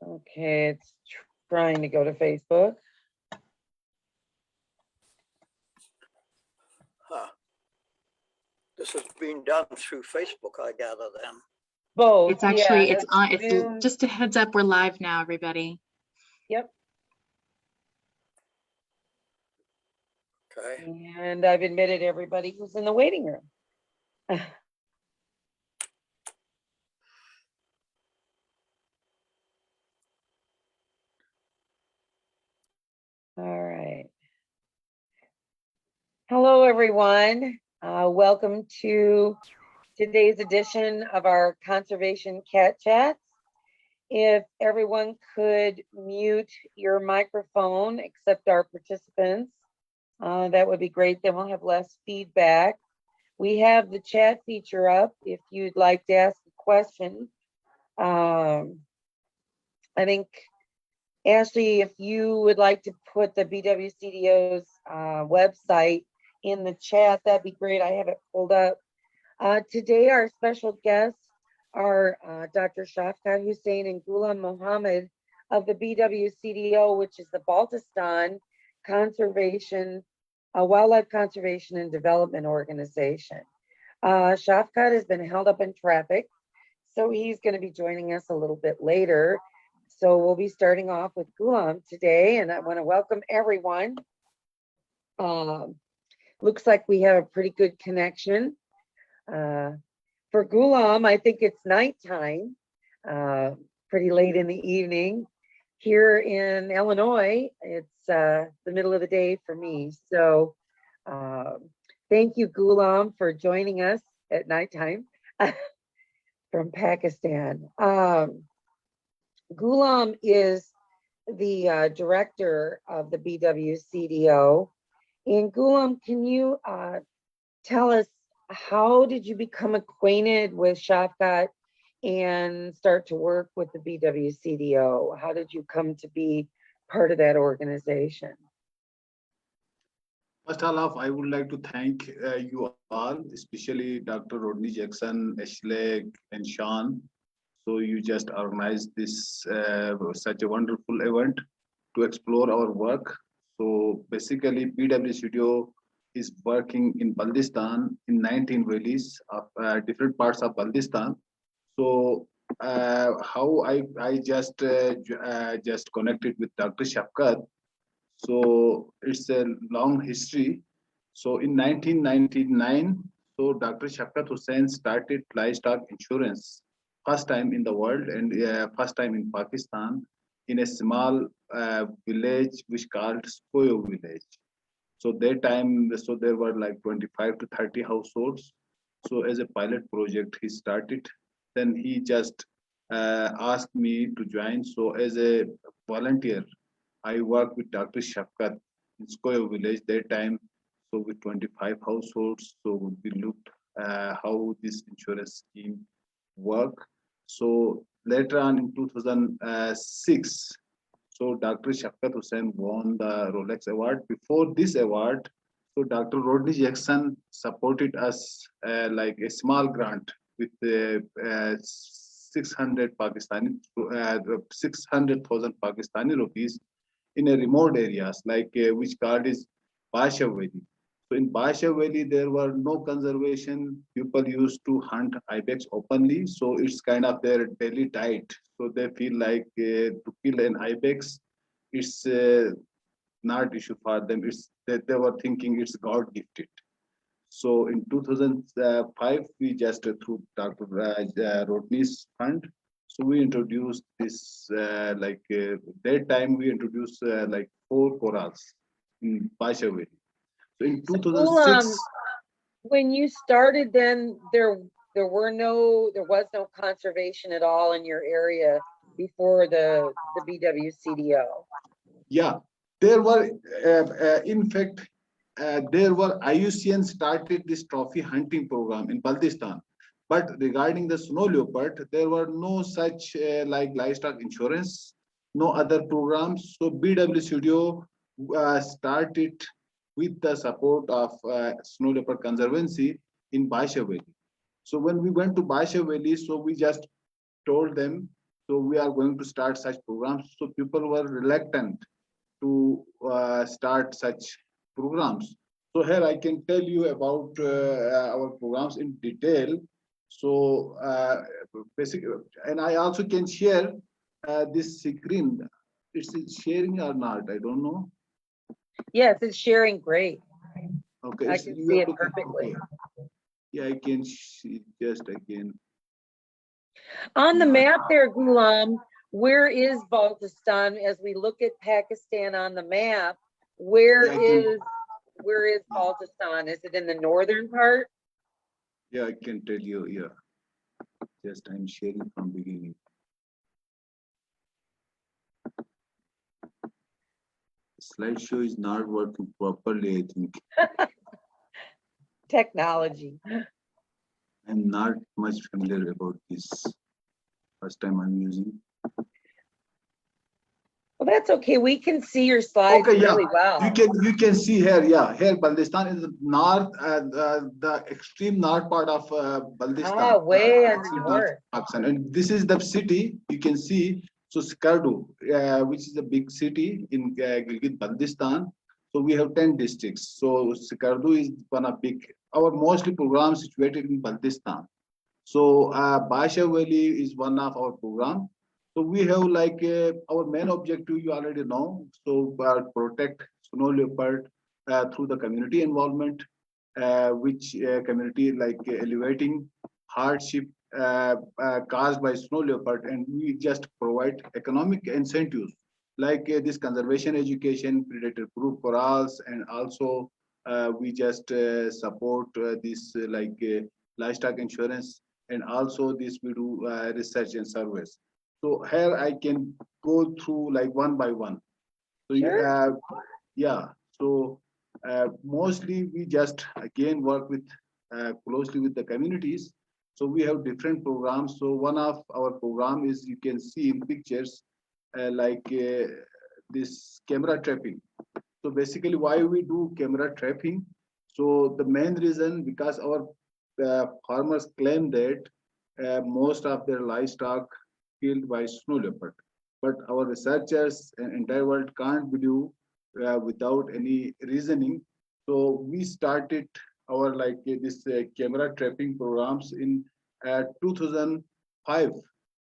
Okay, it's trying to go to Facebook. This is being done through Facebook, I gather then. Both. It's actually, yeah, it's on, it's Zoom. just a heads up, we're live now, everybody. Yep. Okay. And I've admitted everybody who's in the waiting room. All right. Hello, everyone. Welcome to today's edition of our Conservation Cat Chats. If everyone could mute your microphone except our participants, that would be great. Then we'll have less feedback. We have the chat feature up if you'd like to ask a question. I think, Ashleigh, if you would like to put the BWCDO's website in the chat, that'd be great. I have it pulled up. Today, our special guests are Dr. Shafqat Hussain and Ghulam Mohammad of the BWCDO, which is the Baltistan Conservation, Wildlife Conservation and Development Organization. Shafqat has been held up in traffic, so he's going to be joining us a little bit later. So we'll be starting off with Ghulam today, and I want to welcome everyone. Looks like we have a pretty good connection. For Ghulam, I think it's nighttime, pretty late in the evening. Here in Illinois, it's the middle of the day for me. So thank you, Ghulam, for joining us at nighttime from Pakistan. Ghulam is the director of the BWCDO. And Ghulam, can you tell us, how did you become acquainted with Shafqat and start to work with the BWCDO? How did you come to be part of that organization? First of all, I would like to thank you all, especially Dr. Rodney Jackson, Ashleigh, and Sean. So you just organized this such a wonderful event to explore our work. So basically, BWCDO is working in Baltistan in 19 valleys of different parts of Baltistan. So how I just connected with Dr. Shafqat. So it's a long history. So in 1999, so Dr. Shafqat Hussain started livestock insurance, first time in the world and first time in Pakistan, in a small village which called Skoyo village. So that time, so there were like 25 to 30 households. So as a pilot project, he started. Then he just asked me to join. So as a volunteer, I worked with Dr. Shafqat in Skoyo village that time. So with 25 households, so we looked how this insurance scheme work. So later on in 2006, so Dr. Shafqat Hussain won the Rolex Award. Before this award, so Dr. Rodney Jackson supported us like a small grant with 600,000 Pakistani rupees in a remote areas, like which called is Basha Valley. So in Basha Valley, there were no conservation. People used to hunt ibex openly, so it's kind of their daily diet. So they feel like to kill an ibex, it's not issue for them. It's they were thinking it's God gifted. So in 2005, we just through Dr. Rodney's fund, so we introduced this that time we introduced like 4 corrals in Basha Valley. So in 2006, when you started, then there was no conservation at all in your area before the BWCDO. Yeah, there were in fact there were IUCN started this trophy hunting program in Baltistan. But regarding the snow leopard, there were no such like livestock insurance, no other programs. So BWCDO started with the support of Snow Leopard Conservancy in Basha Valley. So when we went to Basha Valley, so we just told them So we are going to start such programs. So people were reluctant to start such programs. So here I can tell you about our programs in detail. So basically, and I also can share this screen. It's sharing or not? I don't know. Yes, it's sharing great. Okay, I it's, can you see are it looking. perfectly. Okay. Yeah, I can see just again. On the Not map there, Ghulam, where is Baltistan? As we look at Pakistan on the map, Yeah, I can. where is Baltistan? Is it in the northern part? Yeah, I can tell you. Yeah, just I'm sharing from beginning. Slideshow is not working properly, I think. Technology. I'm not much familiar about this. First time I'm using. Well, that's okay. We can see your slides Okay, yeah, really well. you can see here. Yeah, here Baltistan is the north, the extreme north part of Baltistan. Way on the Extreme north north. Pakistan, and this is the city. You can see. So Skardu, which is a big city in Gilgit Baltistan. So we have 10 districts. So Skardu is one of big. Our mostly programs situated in Baltistan. So Basha Valley is one of our program. So we have like our main objective you already know. So protect snow leopard through the community involvement, which community like elevating hardship caused by snow leopard, and we just provide economic incentives like this conservation education, predator proof corrals, and also we just support this like livestock insurance, and also this we do research and surveys. So here I can go through like one by one. So Sure. yeah, so mostly we just again work with closely with the communities. So we have different programs. So one of our program is you can see in pictures like this camera trapping. So basically, why we do camera trapping? So the main reason because our farmers claim that most of their livestock killed by snow leopard, but our researchers and entire world can't believe without any reasoning. So we started our like this camera trapping programs in 2005,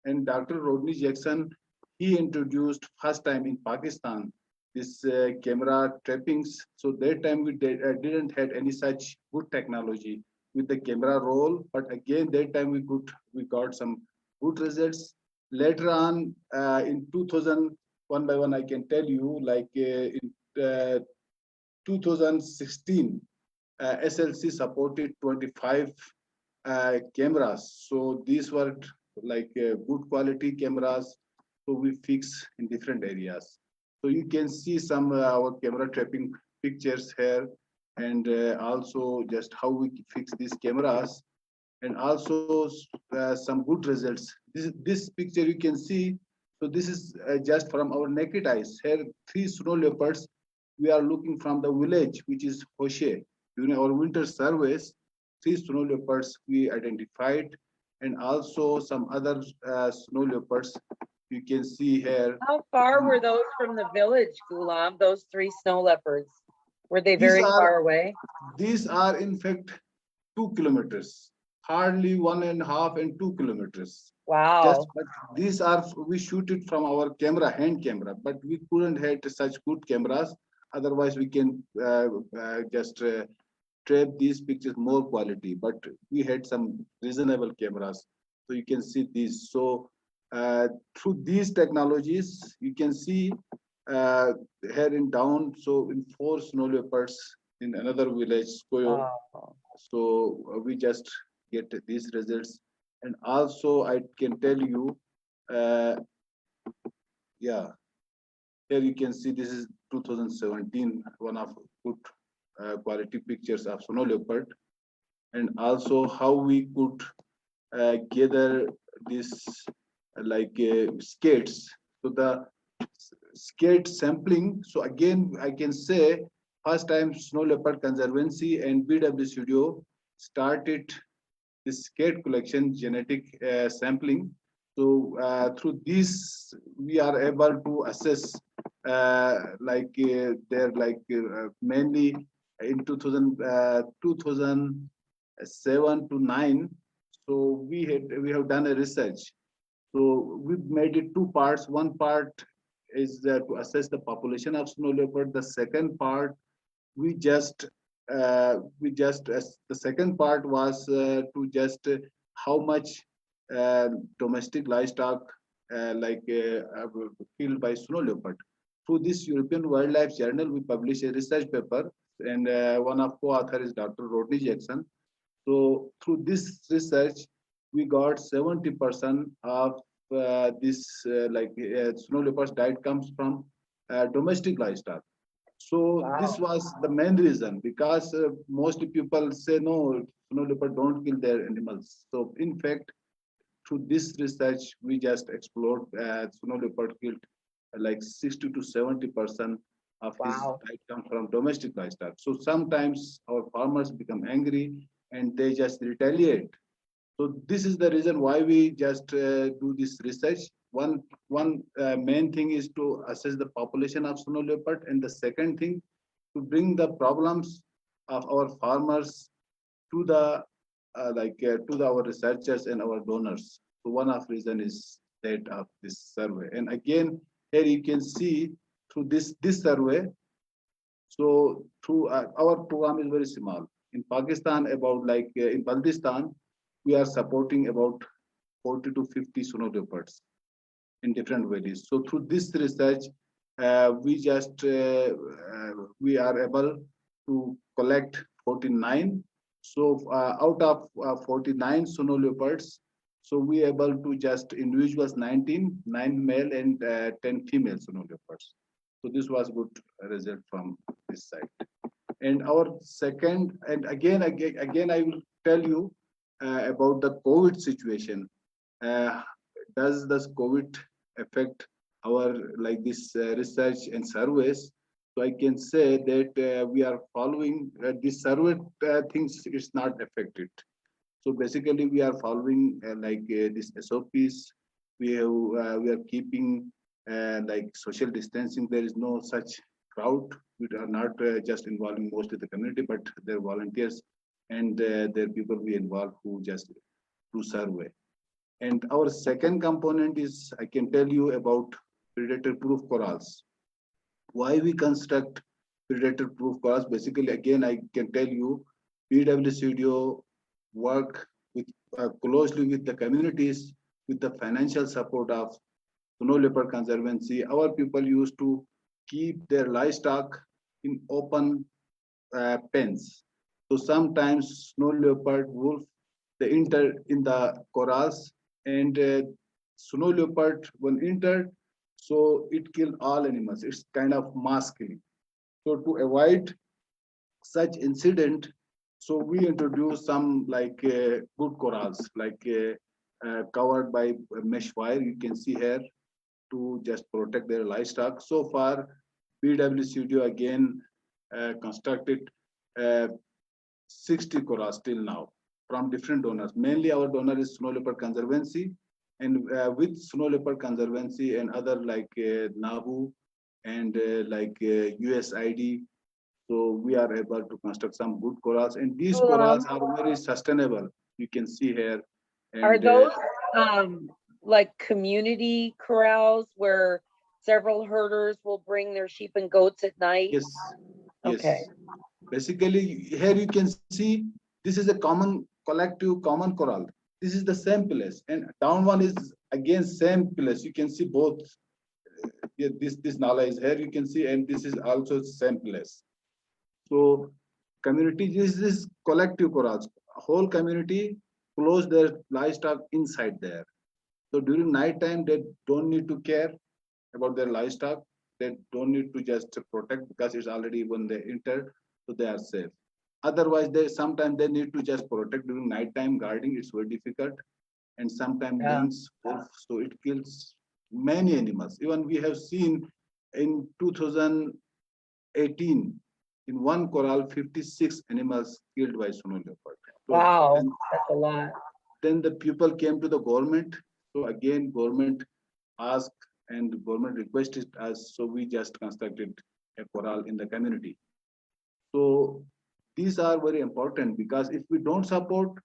and Dr. Rodney Jackson he introduced first time in Pakistan this camera trappings. So that time we didn't had any such good technology with the camera roll, but again that time we got some good results. Later on in 2000, one by one I can tell you like in 2016 SLC supported 25 cameras. So these were like good quality cameras. So we fix in different areas. So you can see some our camera trapping pictures here, and also just how we fix these cameras, and also some good results. This picture you can see. So this is just from our naked eyes. Here, 3 snow leopards. We are looking from the village, which is Hoshe. During our winter surveys, 3 snow leopards we identified, and also some other snow leopards you can see here. How far were those from the village, Ghulam? Those 3 snow leopards? Were they These very far are away? these are in fact 2 kilometers, hardly 1.5 and 2 kilometers. Just Wow. but these are we shoot it from our camera, hand camera, but we couldn't have such good cameras. Otherwise, we can just trap these pictures more quality. But we had some reasonable cameras, so you can see these. So through these technologies, you can see uh, here in down. So in 4 snow leopards in another village, Skoyo. Wow. So we just get these results, and also I can tell you, uh, yeah, here you can see this is 2017, one of good quality pictures of snow leopard, and also how we could gather this like skates. So the skate sampling. So again, I can say first time Snow Leopard Conservancy and BWCDO started this skate collection genetic sampling. So through this, we are able to assess they're mainly in 2007 to 9. So we have done a research. So we've made it two parts. One part is to assess the population of snow leopard. The second part we just the second part was to just how much domestic livestock killed by snow leopard. Through this European Wildlife Journal, we published a research paper, and one of co-authors is Dr. Rodney Jackson. So through this research, we got 70% of this snow leopard's diet comes from domestic livestock. So this Wow. was the main reason, because most people say no, snow leopard don't kill their animals. So in fact, through this research, we just explored snow leopard killed like 60 to 70% of his Wow. diet come from domestic livestock. So sometimes our farmers become angry and they just retaliate. So this is the reason why we just do this research. One main thing is to assess the population of snow leopard, and the second thing to bring the problems of our farmers to the our researchers and our donors. So one of reason is that of this survey. And again, here you can see through this survey. So through our program is very small. In Pakistan, about in Baltistan, we are supporting about 40 to 50 snow leopards in different valleys. So through this research, we are able to collect 49. So out of 49 snow leopards, so we able to just individuals 19, 9 male and 10 female snow leopards. So this was good result from this side. And our second, and again, I will tell you about the COVID situation. Does this COVID affect our this research and surveys? So I can say that we are following this survey things. It's not affected. So basically, we are following this SOPs. We are keeping social distancing. There is no such crowd. We are not just involving mostly the community, but their volunteers and their people we involve who just do survey. And our second component is, I can tell you about predator-proof corrals. Why we construct predator-proof corrals? Basically, again, I can tell you, BWCDO work with closely with the communities, with the financial support of Snow Leopard Conservancy. Our people used to keep their livestock in open pens. So sometimes snow leopard, wolf, they enter in the corrals, and snow leopard when entered, so it killed all animals. It's kind of mass killing. So to avoid such incident, so we introduce some good corrals, covered by mesh wire. You can see here to just protect their livestock. So far, BWCDO again constructed 60 corrals till now from different donors. Mainly our donor is Snow Leopard Conservancy, and with Snow Leopard Conservancy and other NABU and USID, so we are able to construct some good corrals, and these corrals are very sustainable. You can see here. And, are those like community corrals where several herders will bring their sheep and goats at night? yes, Okay. yes. Basically, here you can see this is a common collective common corral. This is the same place, and down one is again same place. You can see both. This nala is here. You can see, and this is also same place. So community, this is collective corrals. Whole community close their livestock inside there. So during night time, they don't need to care about their livestock. They don't need to just protect because it's already when they enter, so they are safe. Otherwise, they sometimes they need to just protect during nighttime guarding. It's very difficult, and sometimes Yeah. lynx, wolf, so it kills many animals. Even we have seen in 2018 in one corral 56 animals killed by snow leopard. So Wow, that's a lot. then the people came to the government So again, government asked and government requested us, so we just constructed a corral in the community. So these are very important because if we don't support,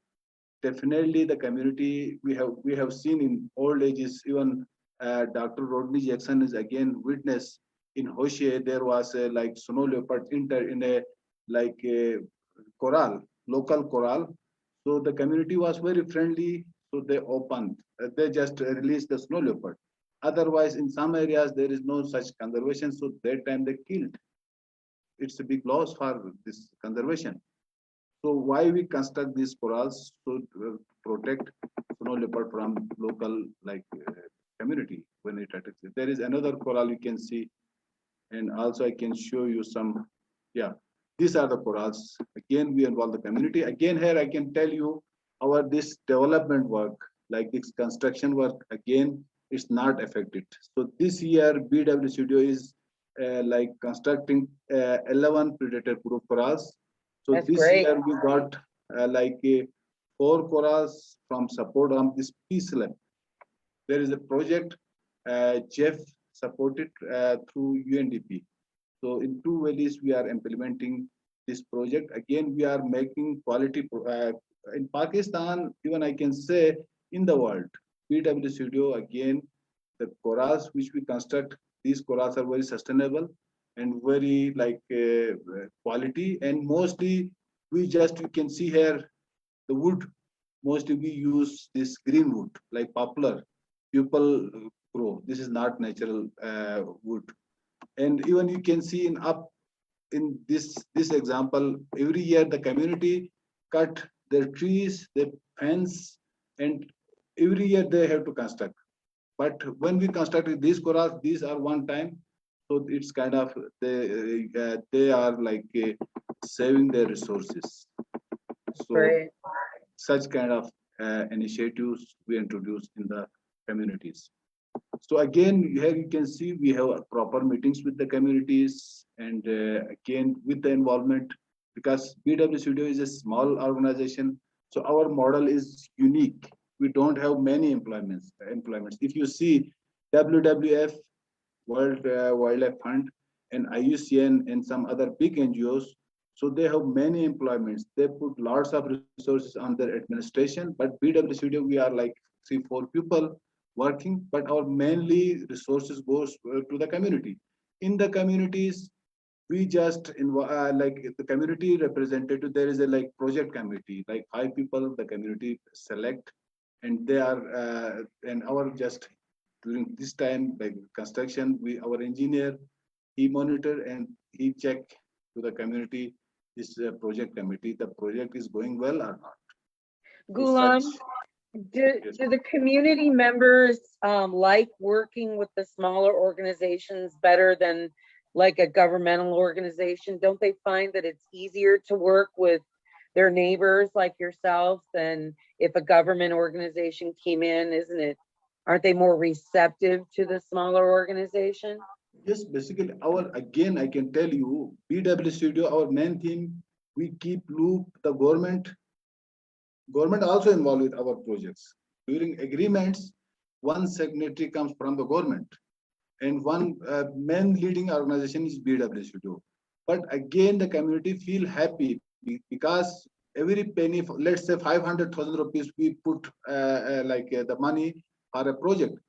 definitely the community we have seen in old ages, even Dr. Rodney Jackson is again witness in Hoshea. There was a like snow leopard in a like a corral, local corral. So the community was very friendly. So they opened, they just released the snow leopard. Otherwise, in some areas there is no such conservation. So that time they killed. It's a big loss for this conservation. So why we construct these corrals? So to protect snow leopard from local like community when it attacks. There is another corral you can see, and also I can show you some. Yeah, these are the corrals. Again, we involve the community. Again, here I can tell you our this development work, like this construction work. Again, it's not affected. So this year, BWCDO is like constructing 11 predator-proof corrals. So That's this great. year we got like 4 corals from support on this Peace Lab. There is a project Jeff supported through UNDP. So in two valleys we are implementing this project. Again, we are making quality in Pakistan. Even I can say in the world, BWCDO again the corals which we construct. These corals are very sustainable and very like quality, and mostly we can see here the wood. Mostly we use this green wood like poplar. People grow. This is not natural wood. And even you can see in this example, every year the community cut their trees, their fence, and every year they have to construct. But when we constructed these corals, these are one time, so it's kind of they are like saving their resources. So Great. such kind of initiatives we introduce in the communities. So again, here you can see we have proper meetings with the communities, and again with the involvement, because BWCDO is a small organization. So our model is unique. We don't have many employments. If you see WWF, World Wildlife Fund, and IUCN and some other big NGOs, so they have many employments. They put lots of resources on their administration. But BWCDO, we are like 3-4 people working, but our mainly resources goes to the community. In the communities, we just like the community representative. There is a like project committee, like 5 people the community select, and they are and our just during this time like construction, we our engineer he monitor and he check to the community this project committee the project is going well or not. So such Ghulam, do, yes. do the community members like working with the smaller organizations better than like a governmental organization? Don't they find that it's easier to work with their neighbors like yourselves than if a government organization came in? Isn't it? Aren't they more receptive to the smaller organization? Yes, basically our again I can tell you BWCDO our main theme we keep loop the government also involved with our projects. During agreements, one signatory comes from the government, and one main leading organization is BWCDO. But again, the community feel happy because every penny, let's say 500,000 rupees, we put the money for a project.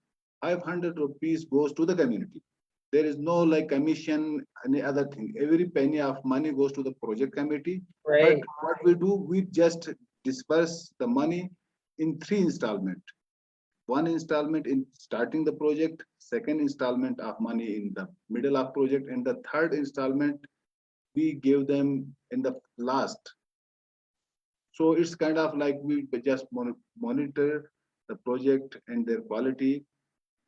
500 rupees goes to the community. There is no like commission, any other thing. Every penny of money goes to the project committee. But Right. what we do, we just disperse the money in 3 installments. One installment in starting the project, second installment of money in the middle of project, and the third installment we give them in the last. So it's kind of like we just monitor the project and their quality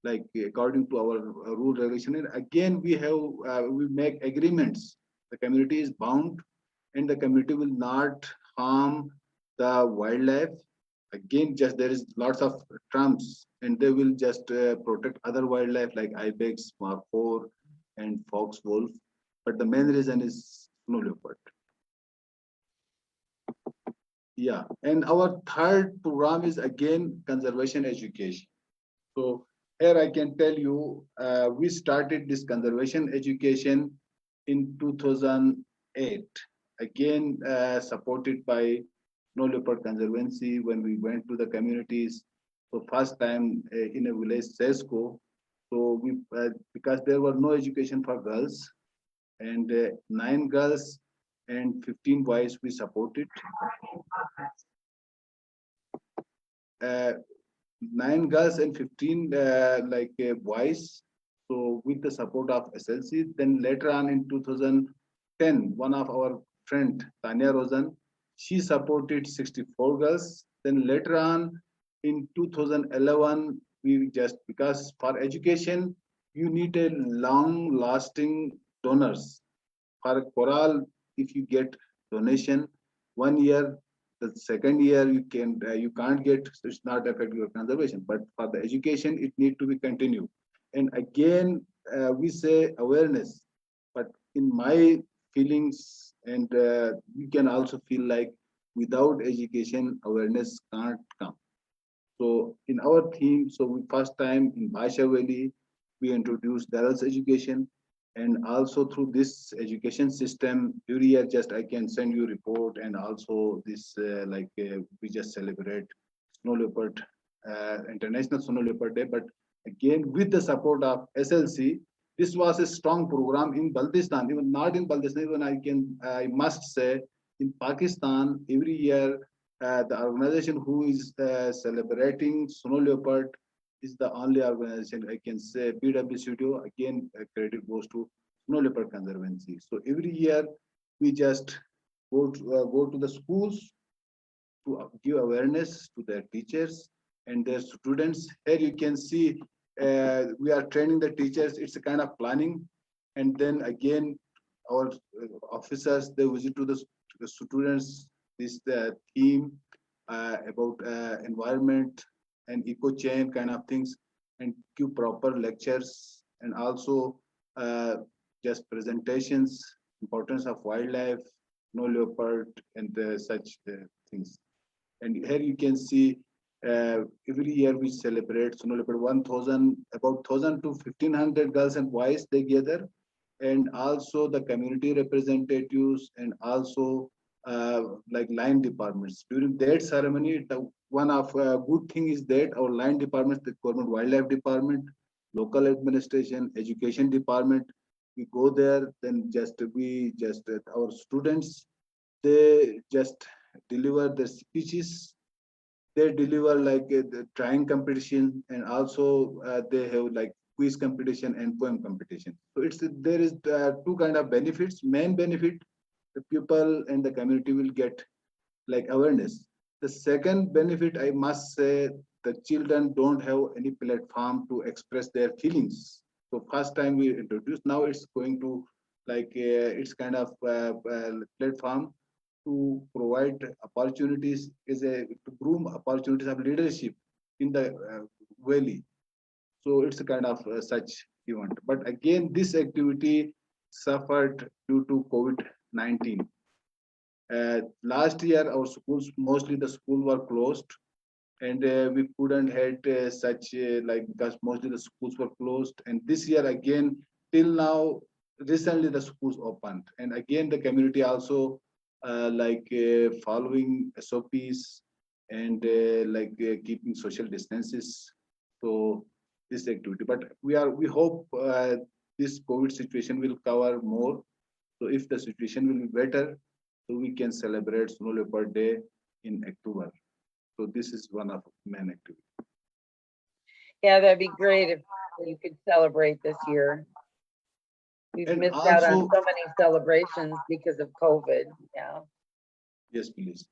like according to our rule regulation. And again we make agreements. The community is bound, and the community will not harm the wildlife. Again, just there is lots of trumps, and they will just protect other wildlife like ibex, mark 4, and fox wolf. But the main reason is snow leopard. Yeah, and our third program is again conservation education. So here I can tell you, we started this conservation education in 2008, again supported by Snow Leopard Conservancy when we went to the communities. So first time in a village, Sesco. So we, because there were no education for girls, and 9 girls and 15 boys we supported. Uh, 9 girls and 15 boys. So with the support of SLC, then later on in 2010, one of our friend Tanya Rosen, she supported 64 girls. Then later on in 2011, we just, because for education you need a long lasting donors. For a corral, if you get donation 1 year, the second year you can't get, so it's not affect your conservation. But for the education, it need to be continued. And again, we say awareness, but in my feelings, and we can also feel like without education, awareness can't come. So in our theme, so we first time in Bhasha Valley, we introduced girls education, and also through this education system, every year just I can send you report, and also this we just celebrate Snow Leopard, International Snow Leopard Day. But again, with the support of SLC, this was a strong program in Baltistan. Even not in Baltistan, even I must say in Pakistan every year the organization who is celebrating Snow Leopard is the only organization I can say. BWCDO, again, credit goes to Snow Leopard Conservancy. So every year we just go to the schools to give awareness to their teachers and their students. Here you can see we are training the teachers. It's a kind of planning, and then again our officers they visit to the students. This theme about environment and eco chain kind of things, and give proper lectures, and also uh, just presentations, importance of wildlife, no leopard, and such things. And here you can see every year we celebrate Snow Leopard 1000, about 1000 to 1500 girls and boys they gather, and also the community representatives, and also like line departments. During that ceremony, the one of good thing is that our line departments, the government wildlife department, local administration, education department, we go there, then just we just our students they just deliver the speeches, they deliver like the drawing competition, and also they have like quiz competition and poem competition. So it's there is two kind of benefits. Main benefit, the people and the community will get like awareness. The second benefit, I must say, the children don't have any platform to express their feelings. So first time we introduced, now it's going to like it's kind of platform to provide opportunities, is a to groom opportunities of leadership in the valley. So it's a kind of such event. But again, this activity suffered due to COVID-19. Last year, our schools, mostly the school were closed, and we couldn't had such like because mostly the schools were closed. And this year again, till now, recently the schools opened, and again the community also following SOPs, and keeping social distances. So this activity, but we hope this COVID situation will cover more. So if the situation will be better, so we can celebrate Snow Leopard Day in October. So this is one of main activities. Yeah, that'd be great if you could celebrate this year. We've And missed out on also, so many celebrations because of COVID. Yeah. yes, please.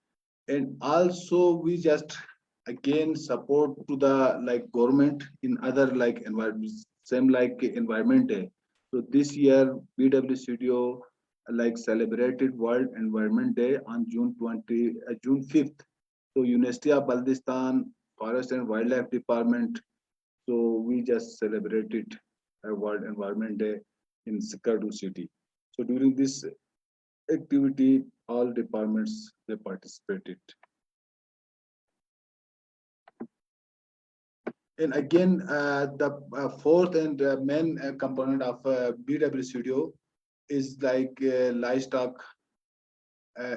And also we just again support to the like government in other like environments, same like Environment Day. So this year BWCDO like celebrated World Environment Day on June 5th. So University of Baltistan, Forest and Wildlife Department. So we just celebrated a World Environment Day in Sikadu city. So during this activity, all departments they participated. And again, the fourth and main component of BWCDO is like livestock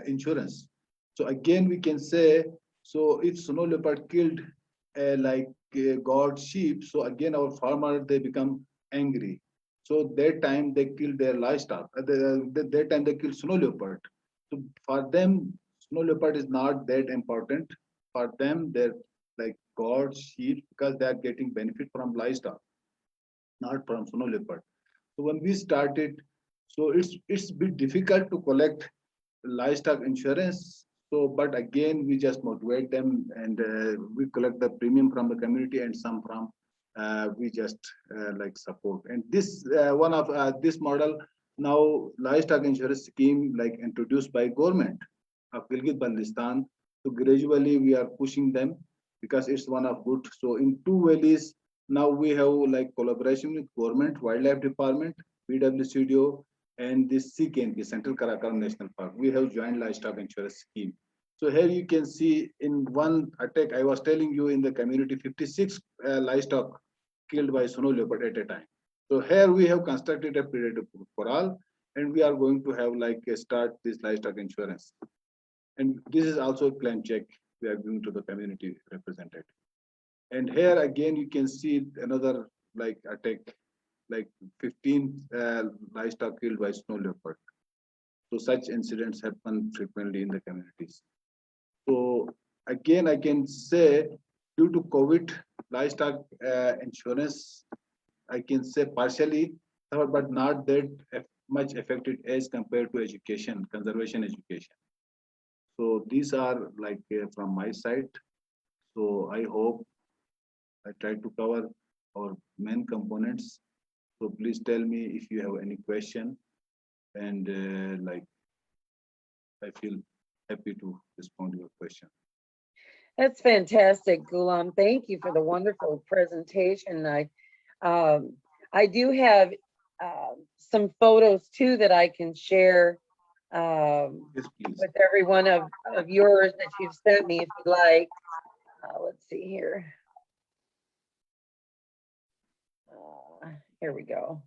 insurance. So again, we can say, so if snow leopard killed like goat sheep, so again our farmer they become angry. So that time they kill their livestock. That time they kill snow leopard. So for them, snow leopard is not that important. For them, they're like goat sheep because they are getting benefit from livestock, not from snow leopard. So when we started, so it's a bit difficult to collect livestock insurance. So, but again, we just motivate them and we collect the premium from the community and some from we just like support. And this one of this model now livestock insurance scheme like introduced by government of Gilgit Baltistan. So gradually we are pushing them because it's one of good. So in two valleys now we have like collaboration with government, wildlife department, BWCDO, and this CKNP, Central Karakoram National Park. We have joint livestock insurance scheme. So here you can see in one attack, I was telling you in the community, 56 livestock killed by snow leopard at a time. So here we have constructed a predator corral, and we are going to have like a start this livestock insurance. And this is also a claim check we are giving to the community representative. And here again, you can see another like attack, like 15 livestock killed by snow leopard. So such incidents happen frequently in the communities. So again, I can say due to COVID, livestock insurance, I can say partially, but not that much affected as compared to education, conservation education. So these are like from my side. So I hope I try to cover our main components. So please tell me if you have any question, and like I feel happy to respond to your question. That's fantastic, Ghulam. Thank you for the wonderful presentation. I do have some photos too that I can share Yes, please. with every one of yours that you've sent me if you'd like. Let's see here. Here we go.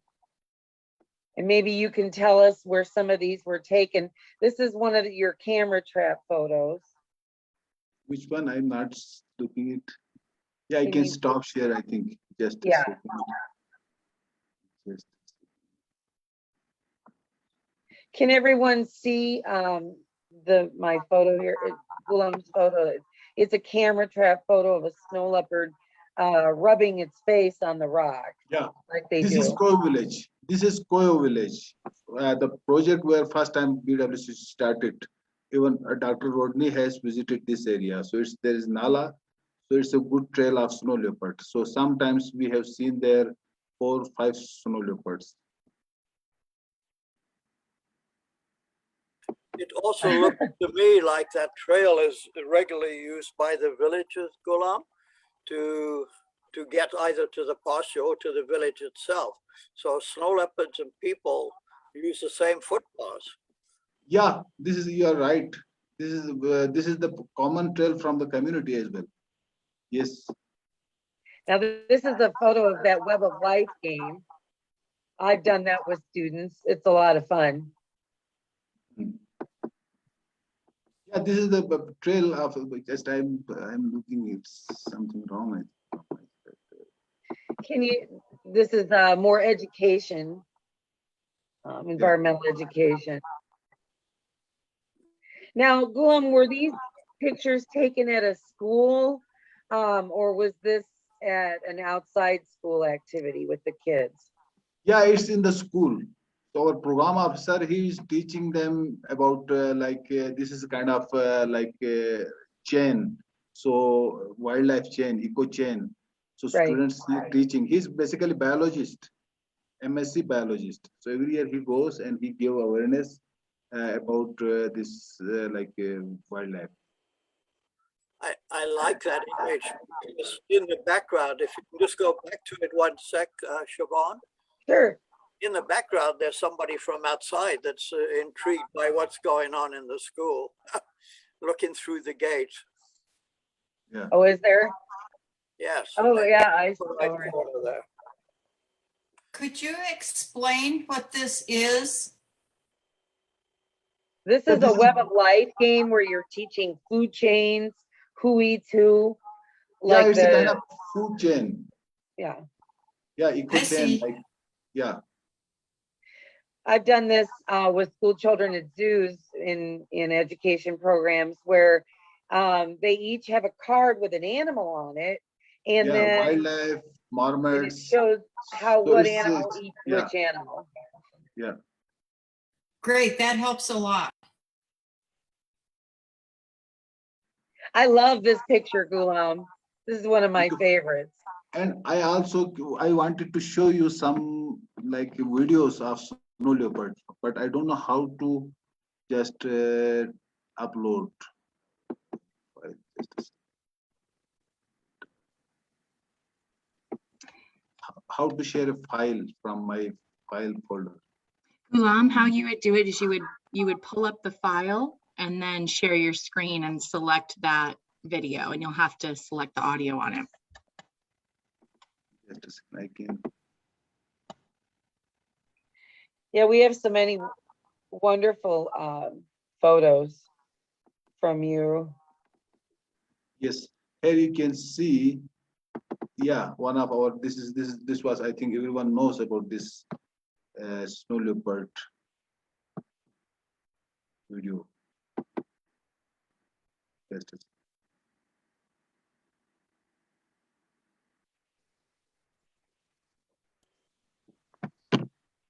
And maybe you can tell us where some of these were taken. This is one of your camera trap photos. Which one? I'm not looking it. Yeah, I Can can you- stop share, I think. Just a Yeah. second. Just Can everyone see my photo here? Ghulam's photo. It's a camera trap photo of a snow leopard rubbing its face on the rock. yeah. Like they This do. is Koyo village. This is Koyo village. The project where first time BWC started. Even Dr. Rodney has visited this area. So there is Nala. So it's a good trail of snow leopard. So sometimes we have seen there 4 or 5 snow leopards. It also looks to me like that trail is regularly used by the villagers, Ghulam, to get either to the pasture or to the village itself. So snow leopards and people use the same footpaths. Yeah, you are right. This is the common trail from the community as well. Yes. Now this is a photo of that Web of Life game. I've done that with students. It's a lot of fun. Yeah, this is the trail of just I'm looking. It's something wrong. Can you? This is more education, environmental education. Now, Ghulam, were these pictures taken at a school, or was this at an outside school activity with the kids? Yeah, it's in the school. So our program officer, he is teaching them about this is kind of like chain. So wildlife chain, eco chain. So Right. students teaching. He's basically biologist, MSc biologist. So every year he goes and he give awareness about this wildlife. I like that image because in the background, if you can just go back to it one sec, Shavaun. Sure. In the background, there's somebody from outside that's intrigued by what's going on in the school, looking through the gate. Yeah. Oh, is there? Yes. Oh, yeah, I Right saw it. photo there. Could you explain what this is? This is a web of life game where you're teaching food chains, who eats who, Yeah, like it's a kind the, of food chain. yeah. Yeah, eco I chain. see. Like, yeah. I've done this with school children at zoos in education programs where they each have a card with an animal on it, and Yeah, then wildlife, and it marmots. shows how So what it's animal eats yeah, which animal. yeah. Great, that helps a lot. I love this picture, Ghulam. This is one of my favorites. And I wanted to show you some like videos of snow leopards, but I don't know how to just upload. How to share a file from my file folder. Ghulam, how you would do it is you would pull up the file and then share your screen and select that video, and you'll have to select the audio on it. Just a second, I can. Yeah, we have so many wonderful photos from you. Yes, here you can see. Yeah, one of our this was, I think everyone knows about this snow leopard video. Just a second.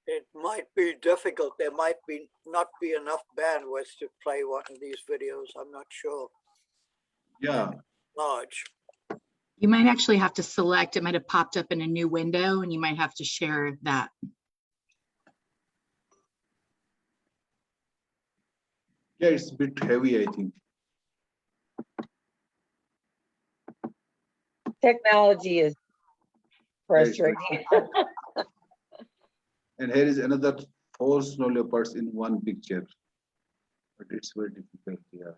It might be difficult. There might not be enough bandwidth to play one of these videos. I'm not sure. Yeah. Large. You might actually have to select, it might have popped up in a new window, and you might have to share that. Yeah, it's a bit heavy, I think. Technology is Yes, frustrating. and here is another 4 snow leopards in one picture. But it's very difficult, yeah.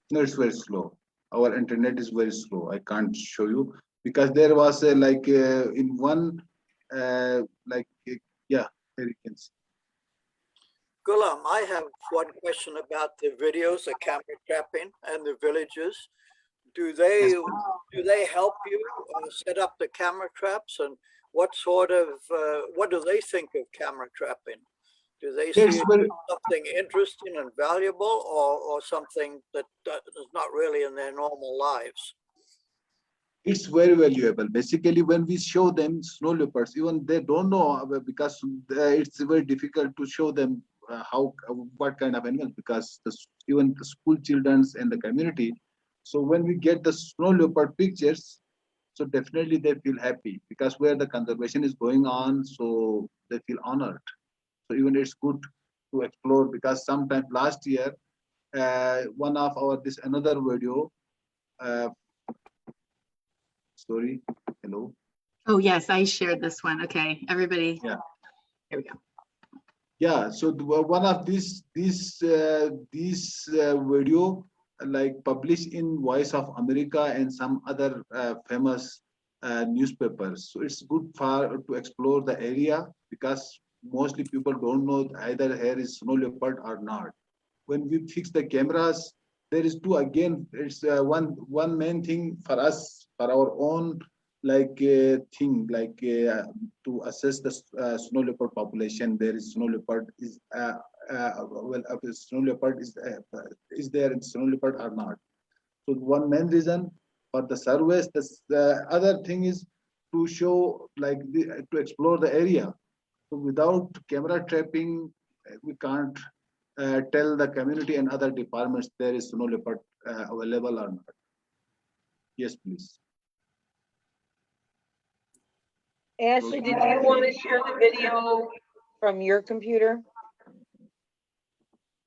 No, it's very slow. Our internet is very slow. I can't show you because there was a in one yeah, here you can see. Ghulam, I have one question about the videos, the camera trapping and the villages. Do they help you set up the camera traps, and what do they think of camera trapping? Do they see It's it very, as something interesting and valuable, or something that is not really in their normal lives? it's very valuable. Basically, when we show them snow leopards, even they don't know because it's very difficult to show them what kind of animals, because even the school children and the community. So when we get the snow leopard pictures, so definitely they feel happy because where the conservation is going on, so they feel honored. So even it's good to explore, because sometimes last year, one of our another video. Sorry, hello. Oh yes, I shared this one. Okay, everybody. Yeah. Here we go. Yeah, so one of these video like published in Voice of America and some other famous newspapers. So it's good to explore the area, because mostly people don't know either here is snow leopard or not. When we fix the cameras, there is two again. It's one main thing for us, for our own thing, to assess the snow leopard population. There is snow leopard is snow leopard is there in snow leopard or not. So one main reason for the surveys. The other thing is to show to explore the area. So without camera trapping, we can't tell the community and other departments there is snow leopard available or not. Yes, please. Ashley, did you want to share the video from your computer?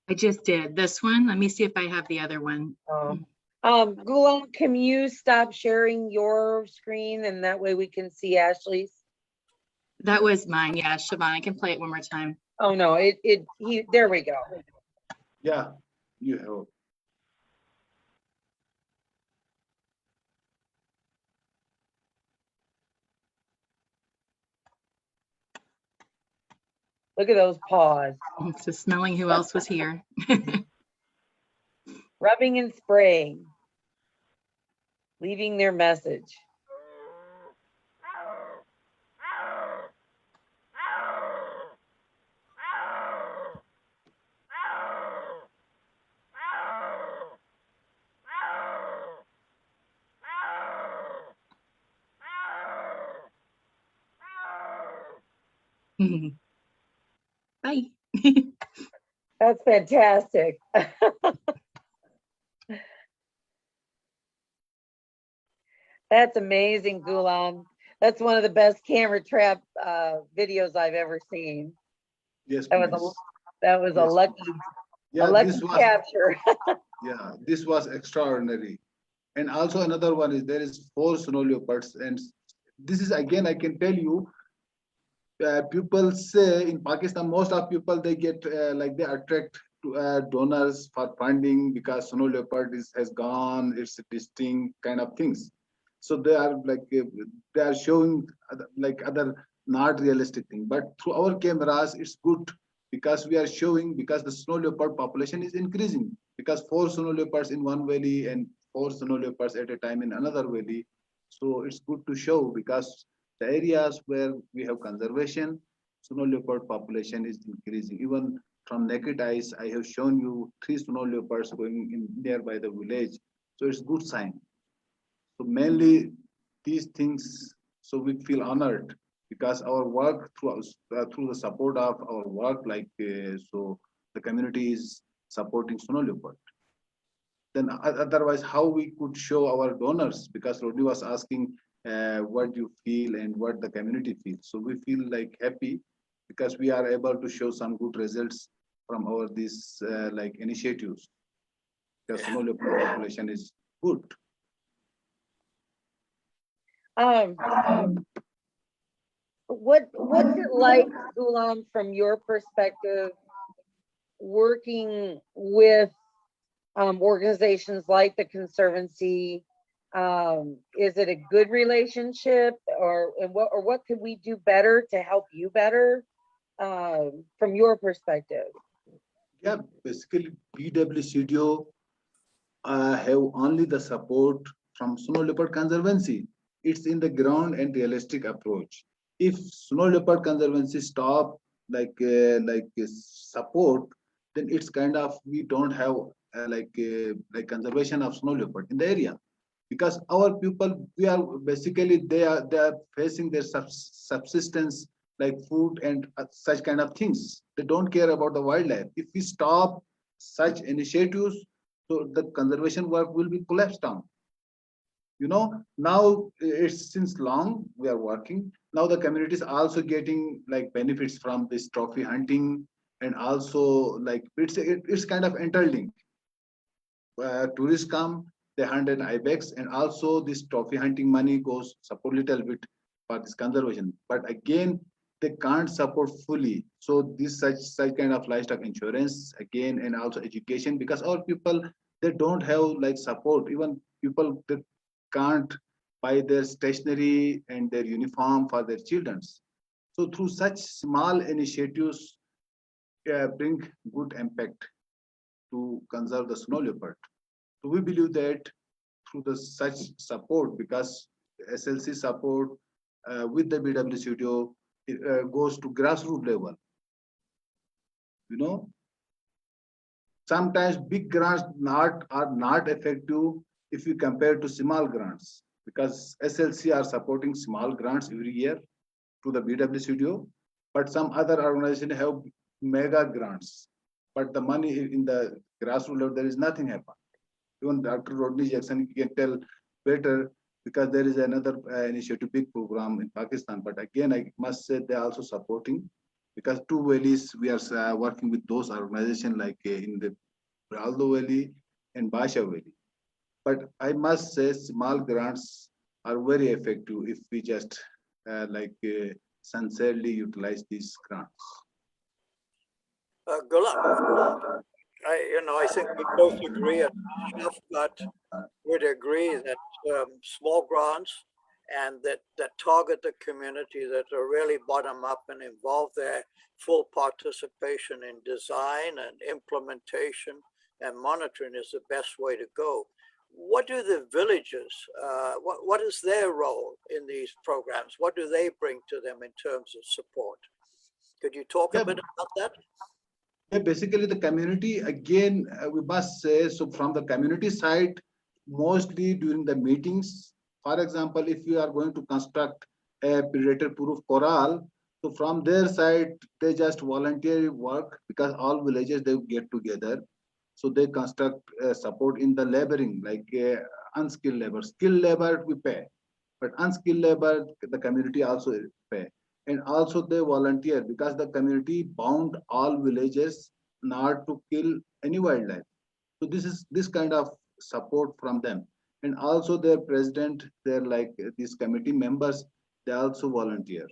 I just did this one. Let me see if I have the other one. Ghulam, can you stop sharing your screen, and that way we can see Ashley's? That was mine. Yeah, Shavaun, I can play it one more time. Oh no, there we go. Yeah, you have. Look at those paws. So smelling who else was here. Rubbing and spraying. Leaving their message. Bye. That's fantastic. That's amazing, Ghulam. That's one of the best camera trap videos I've ever seen. Yes, That was please. that was a Yes. lucky Yeah, lucky this was capture. yeah, this was extraordinary. And also another one is there is 4 snow leopards, and this is again I can tell you. People say in Pakistan, most of people they get like they attract to, donors for funding because snow leopard has gone, it's distinct kind of things. So they are like they are showing like other not realistic thing. But through our cameras, it's good because we are showing because the snow leopard population is increasing because 4 snow leopards in one valley and 4 snow leopards at a time in another valley. So it's good to show because the areas where we have conservation, snow leopard population is increasing. Even from naked eyes, I have shown you 3 snow leopards going in nearby the village. So it's good sign. So mainly these things, so we feel honored because our work through the support of our work, like so the community is supporting snow leopard. Then otherwise, how we could show our donors? Because Rodney was asking what you feel and what the community feels. So we feel like happy because we are able to show some good results from our these like initiatives. The snow leopard population is good. What's it like, Ghulam, from your perspective, working with organizations like the Conservancy? Is it a good relationship, or what could we do better to help you better from your perspective? Yeah, basically BWCDO have only the support from Snow Leopard Conservancy. It's in the ground and realistic approach. If Snow Leopard Conservancy stop support, then it's kind of we don't have like conservation of snow leopard in the area because our people we are basically they are facing their subsistence like food and such kind of things. They don't care about the wildlife. If we stop such initiatives, so the conservation work will be collapsed down. Now it's since long we are working. Now the community is also getting like benefits from this trophy hunting, and also like it's kind of interlinked. Tourists come, they hunt an ibex, and also this trophy hunting money goes support little bit for this conservation. But again, they can't support fully. So this such kind of livestock insurance again, and also education because our people they don't have like support. Even people they can't buy their stationery and their uniform for their children. So through such small initiatives, bring good impact to conserve the snow leopard. So we believe that through the such support, because SLC support with the BWCDO goes to grassroots level. Sometimes big grants are not effective if you compare to small grants because SLC are supporting small grants every year to the BWCDO, but some other organizations have mega grants. But the money in the grassroots level, there is nothing happen. Even Dr. Rodney Jackson can tell better because there is another initiative, big program in Pakistan. But again, I must say they are also supporting because 2 valleys we are working with those organizations like in the Aldo Valley and Basha Valley. But I must say small grants are very effective if we just sincerely utilize these grants. Ghulam, I think we both agree, and Shafqat would agree that small grants and that target the community, that are really bottom up and involve their full participation in design and implementation and monitoring is the best way to go. What do the villages, what is their role in these programs? What do they bring to them in terms of support? Could you talk a bit about that? Yeah, basically the community, again, we must say, so from the community side, mostly during the meetings, for example, if you are going to construct a predator-proof corral, so from their side, they just volunteer work because all villages, they get together. So they construct support in the laboring, like unskilled labor. Skilled labor, we pay, but unskilled labor, the community also pay. And also they volunteer because the community bound all villages not to kill any wildlife. So this kind of support from them. And also their president, they're like these committee members, they also volunteer.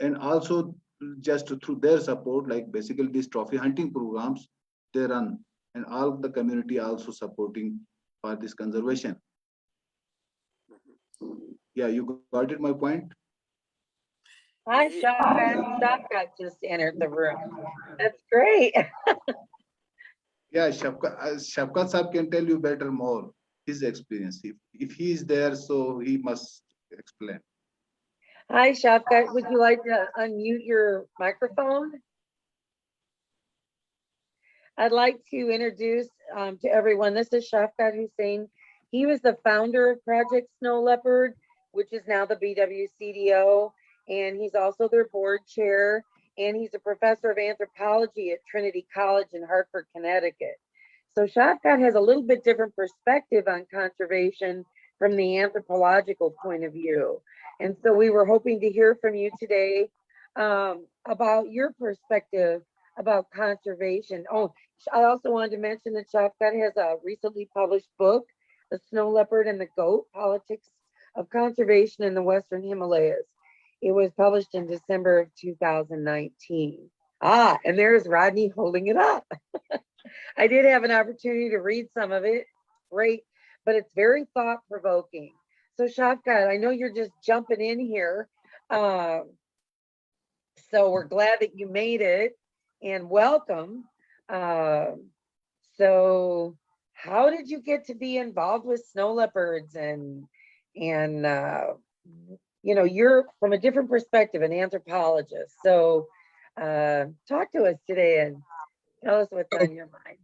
And also just through their support, like basically these trophy hunting programs, they run. And all of the community also supporting for this conservation. Yeah, you got it, my point? Hi, Shafqat. Shafqat just entered the room. That's great. Yeah, Shafqat Saab can tell you better more his experience. If he is there, so he must explain. Hi, Shafqat. Would you like to unmute your microphone? I'd like to introduce to everyone, this is Shafqat Hussain. He was the founder of Project Snow Leopard, which is now the BWCDO, and he's also their board chair, and he's a professor of anthropology at Trinity College in Hartford, Connecticut. So Shafqat has a little bit different perspective on conservation from the anthropological point of view. And so we were hoping to hear from you today about your perspective about conservation. Oh, I also wanted to mention that Shafqat has a recently published book, The Snow Leopard and the Goat, Politics of Conservation in the Western Himalayas. It was published in December of 2019. Ah, and there's Rodney holding it up. I did have an opportunity to read some of it. Great, but it's very thought-provoking. So Shafqat, I know you're just jumping in here. So we're glad that you made it and welcome. So how did you get to be involved with snow leopards and you know, you're from a different perspective, an anthropologist. So talk to us today and tell us what's on your mind.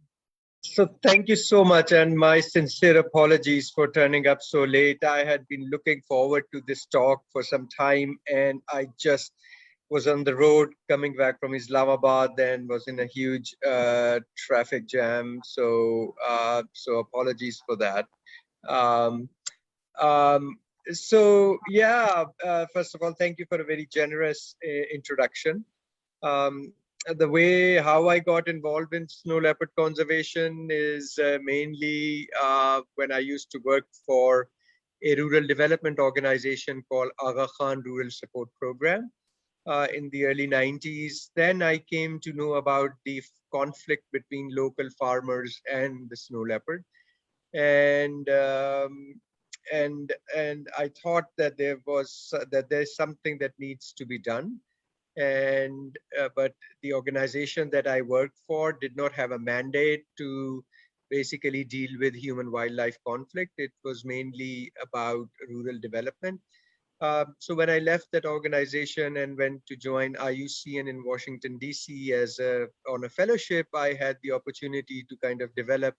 So thank you so much, and my sincere apologies for turning up so late. I had been looking forward to this talk for some time, and I just was on the road coming back from Islamabad and was in a huge traffic jam. So so apologies for that. So yeah, first of all, thank you for a very generous introduction. The way how I got involved in snow leopard conservation is mainly when I used to work for a rural development organization called Aga Khan Rural Support Program in the early 90s. Then I came to know about the conflict between local farmers and the snow leopard, and I thought that there's something that needs to be done. And but the organization that I worked for did not have a mandate to basically deal with human wildlife conflict. It was mainly about rural development. So when I left that organization and went to join IUCN in Washington, DC on a fellowship, I had the opportunity to kind of develop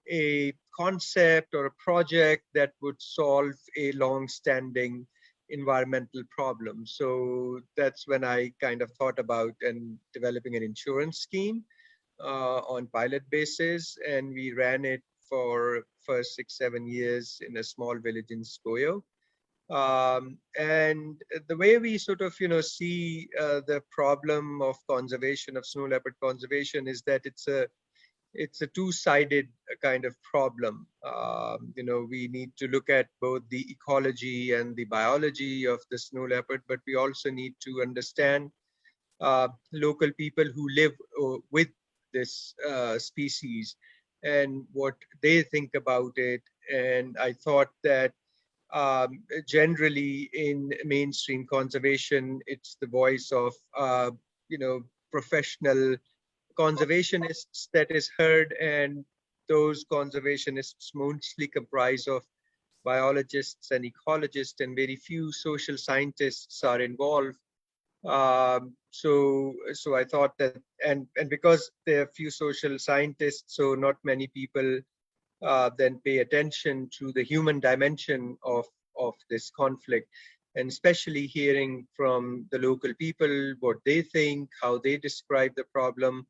a concept or a project that would solve a long-standing environmental problem. So that's when I kind of thought about developing an insurance scheme on pilot basis, and we ran it for first 6-7 years in a small village in Skoyo. And the way we sort of see the problem of conservation, of snow leopard conservation, is that it's a two-sided kind of problem. We need to look at both the ecology and the biology of the snow leopard, but we also need to understand local people who live with this species and what they think about it. And I thought that generally in mainstream conservation, it's the voice of, professional conservationists that is heard, and those conservationists mostly comprise of biologists and ecologists, and very few social scientists are involved. So I thought that, and because there are few social scientists, so not many people then pay attention to the human dimension of this conflict, and especially hearing from the local people what they think, how they describe the problem,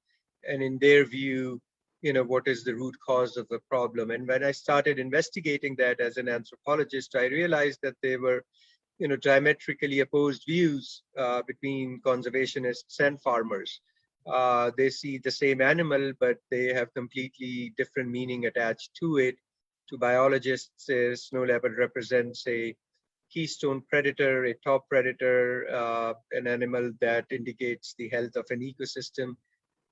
and in their view, what is the root cause of the problem. And when I started investigating that as an anthropologist, I realized that there were diametrically opposed views between conservationists and farmers. They see the same animal, but they have completely different meaning attached to it. To biologists, snow leopard represents a keystone predator, a top predator, an animal that indicates the health of an ecosystem.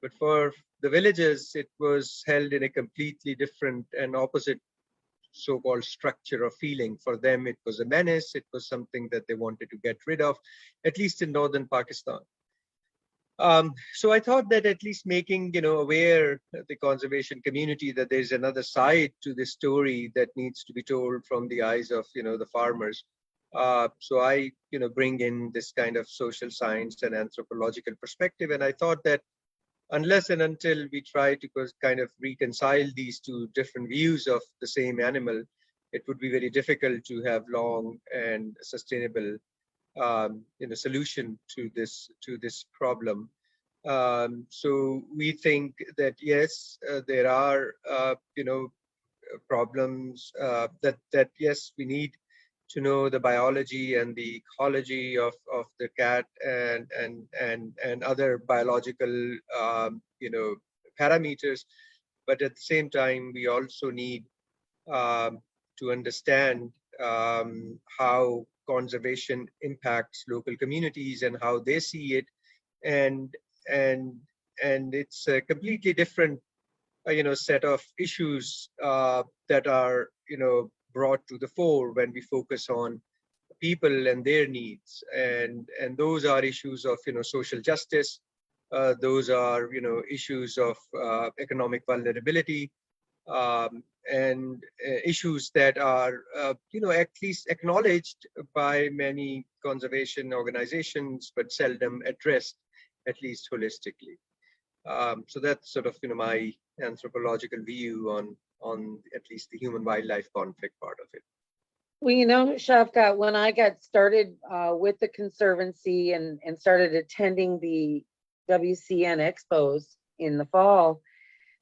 But for the villagers, it was held in a completely different and opposite so-called structure of feeling. For them, it was a menace. It was something that they wanted to get rid of, at least in northern Pakistan. So I thought that at least making, aware the conservation community that there's another side to this story that needs to be told from the eyes of, the farmers. So I, bring in this kind of social science and anthropological perspective. And I thought that unless and until we try to kind of reconcile these two different views of the same animal, it would be very difficult to have long and sustainable solution to this problem. So we think that yes, there are problems that yes, we need to know the biology and the ecology of the cat and other biological parameters, but at the same time we also need to understand how conservation impacts local communities and how they see it, and it's a completely different set of issues that are brought to the fore when we focus on people and their needs, and those are issues of social justice, those are issues of economic vulnerability, and issues that are at least acknowledged by many conservation organizations but seldom addressed, at least holistically. So that's sort of my anthropological view on at least the human wildlife conflict part of it. Well, Shafqat, when I got started with the Conservancy and started attending the WCN expos in the fall,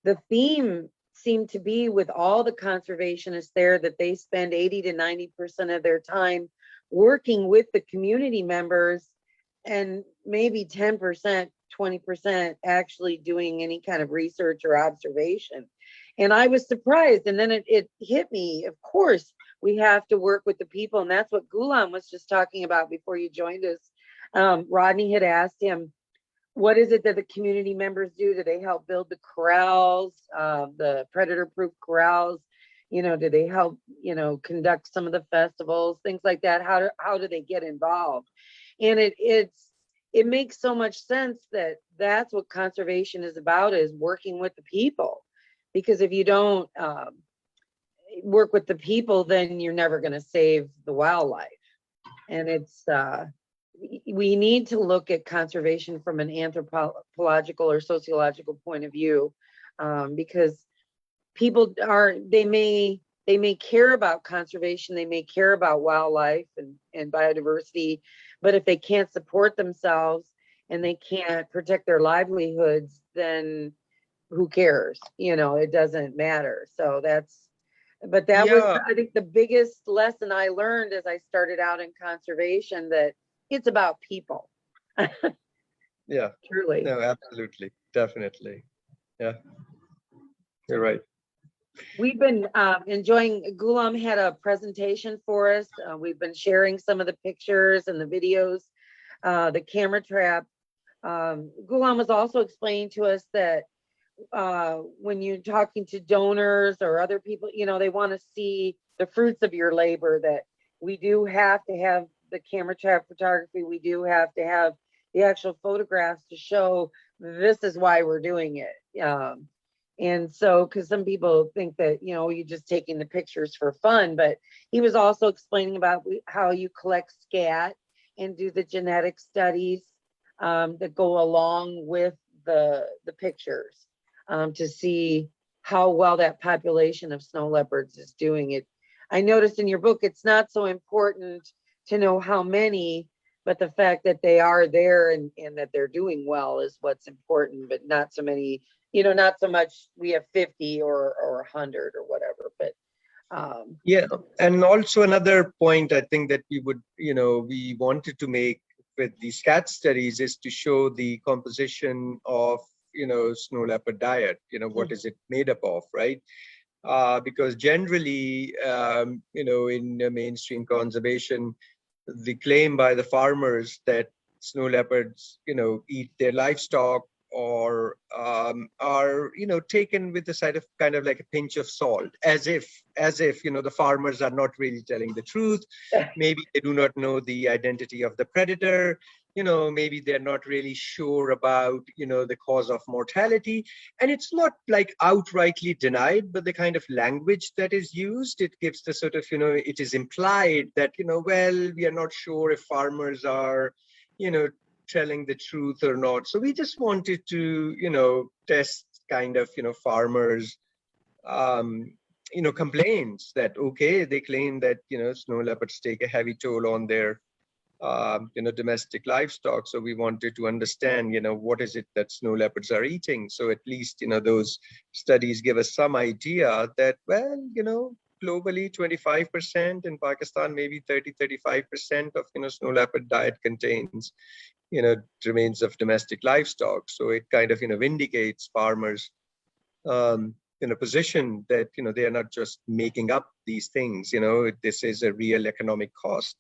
the theme seemed to be with all the conservationists there that they spend 80 to 90% of their time working with the community members, and maybe 10%, 20% actually doing any kind of research or observation. And I was surprised. And then it hit me, of course, we have to work with the people. And that's what Ghulam was just talking about before you joined us. Rodney had asked him, what is it that the community members do? Do they help build the corrals, the predator-proof corrals? Do they help, conduct some of the festivals, things like that? How do they get involved? And it makes so much sense that that's what conservation is about, is working with the people. Because if you don't work with the people, then you're never going to save the wildlife. And we need to look at conservation from an anthropological or sociological point of view, because people they may care about conservation, they may care about wildlife and biodiversity, but if they can't support themselves and they can't protect their livelihoods, then who cares? It doesn't matter. So that was, I think, the biggest lesson I learned as I started out in conservation, that it's about people. Yeah. Truly. No, absolutely. Definitely. Yeah. You're right. We've been enjoying, Ghulam had a presentation for us. We've been sharing some of the pictures and the videos, the camera trap. Ghulam was also explaining to us that when you're talking to donors or other people, they want to see the fruits of your labor, that we do have to have the camera trap photography. We do have to have the actual photographs to show this is why we're doing it. And so, because some people think that, you know, you're just taking the pictures for fun, but he was also explaining about how you collect scat and do the genetic studies that go along with the pictures to see how well that population of snow leopards is doing it. I noticed in your book, it's not so important to know how many, but the fact that they are there and that they're doing well is what's important, but not so many, you know, not so much we have 50 or 100 or whatever, but yeah. And also another point I think that we would, you know, we wanted to make with the scat studies is to show the composition of, you know, snow leopard diet, you know, what is it made up of, right? Because generally, you know, in mainstream conservation, the claim by the farmers that snow leopards, you know, eat their livestock or are, you know, taken with the side of kind of like a pinch of salt, as if, you know, the farmers are not really telling the truth. Maybe they do not know the identity of the predator. You know, maybe they're not really sure about, you know, the cause of mortality. And it's not like outrightly denied, but the kind of language that is used, it gives the sort of, you know, it is implied that, you know, well, we are not sure if farmers are, you know, telling the truth or not. So we just wanted to, you know, test kind of, you know, farmers, you know, complaints that, okay, they claim that, you know, snow leopards take a heavy toll on their you know, domestic livestock. So we wanted to understand, you know, what is it that snow leopards are eating? So at least, you know, those studies give us some idea that, well, you know, globally 25%, in Pakistan, maybe 35% of, you know, snow leopard diet contains, you know, remains of domestic livestock. So it kind of, you know, vindicates farmers in a position that, you know, they are not just making up these things, you know, this is a real economic cost.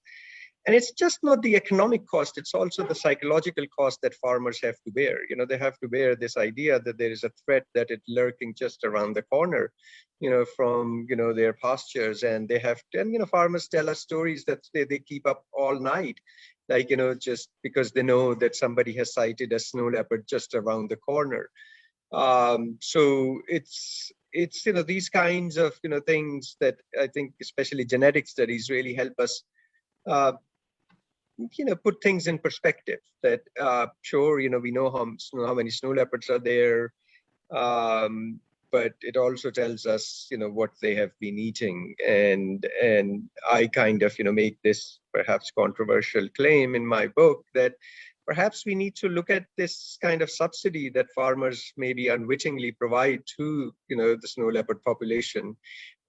And it's just not the economic cost, it's also the psychological cost that farmers have to bear. You know, they have to bear this idea that there is a threat that it's lurking just around the corner, you know, from, you know, their pastures. And they have to, and, you know, farmers tell us stories that they keep up all night, like, you know, just because they know that somebody has sighted a snow leopard just around the corner. So it's, you know, these kinds of, you know, things that I think especially genetic studies really help us you know, put things in perspective that sure, you know, we know how many snow leopards are there, but it also tells us, you know, what they have been eating. And I kind of, you know, make this perhaps controversial claim in my book that perhaps we need to look at this kind of subsidy that farmers maybe unwittingly provide to, you know, the snow leopard population,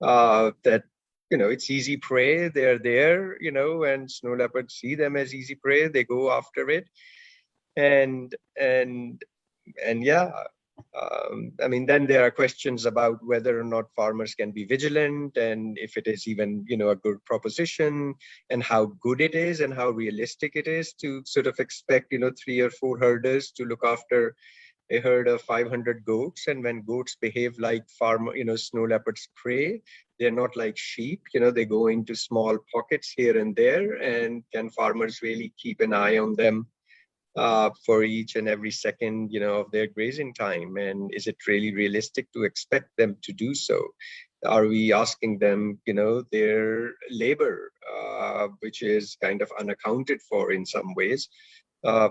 that, you know, it's easy prey, they're there, you know, and snow leopards see them as easy prey, they go after it. And yeah, I mean, then there are questions about whether or not farmers can be vigilant, and if it is even, you know, a good proposition, and how good it is, and how realistic it is to sort of expect, you know, 3 or 4 herders to look after a herd of 500 goats. And when goats behave like you know, snow leopards prey, they're not like sheep, you know, they go into small pockets here and there. And can farmers really keep an eye on them for each and every second, you know, of their grazing time? And is it really realistic to expect them to do so? Are we asking them, you know, their labor, which is kind of unaccounted for in some ways,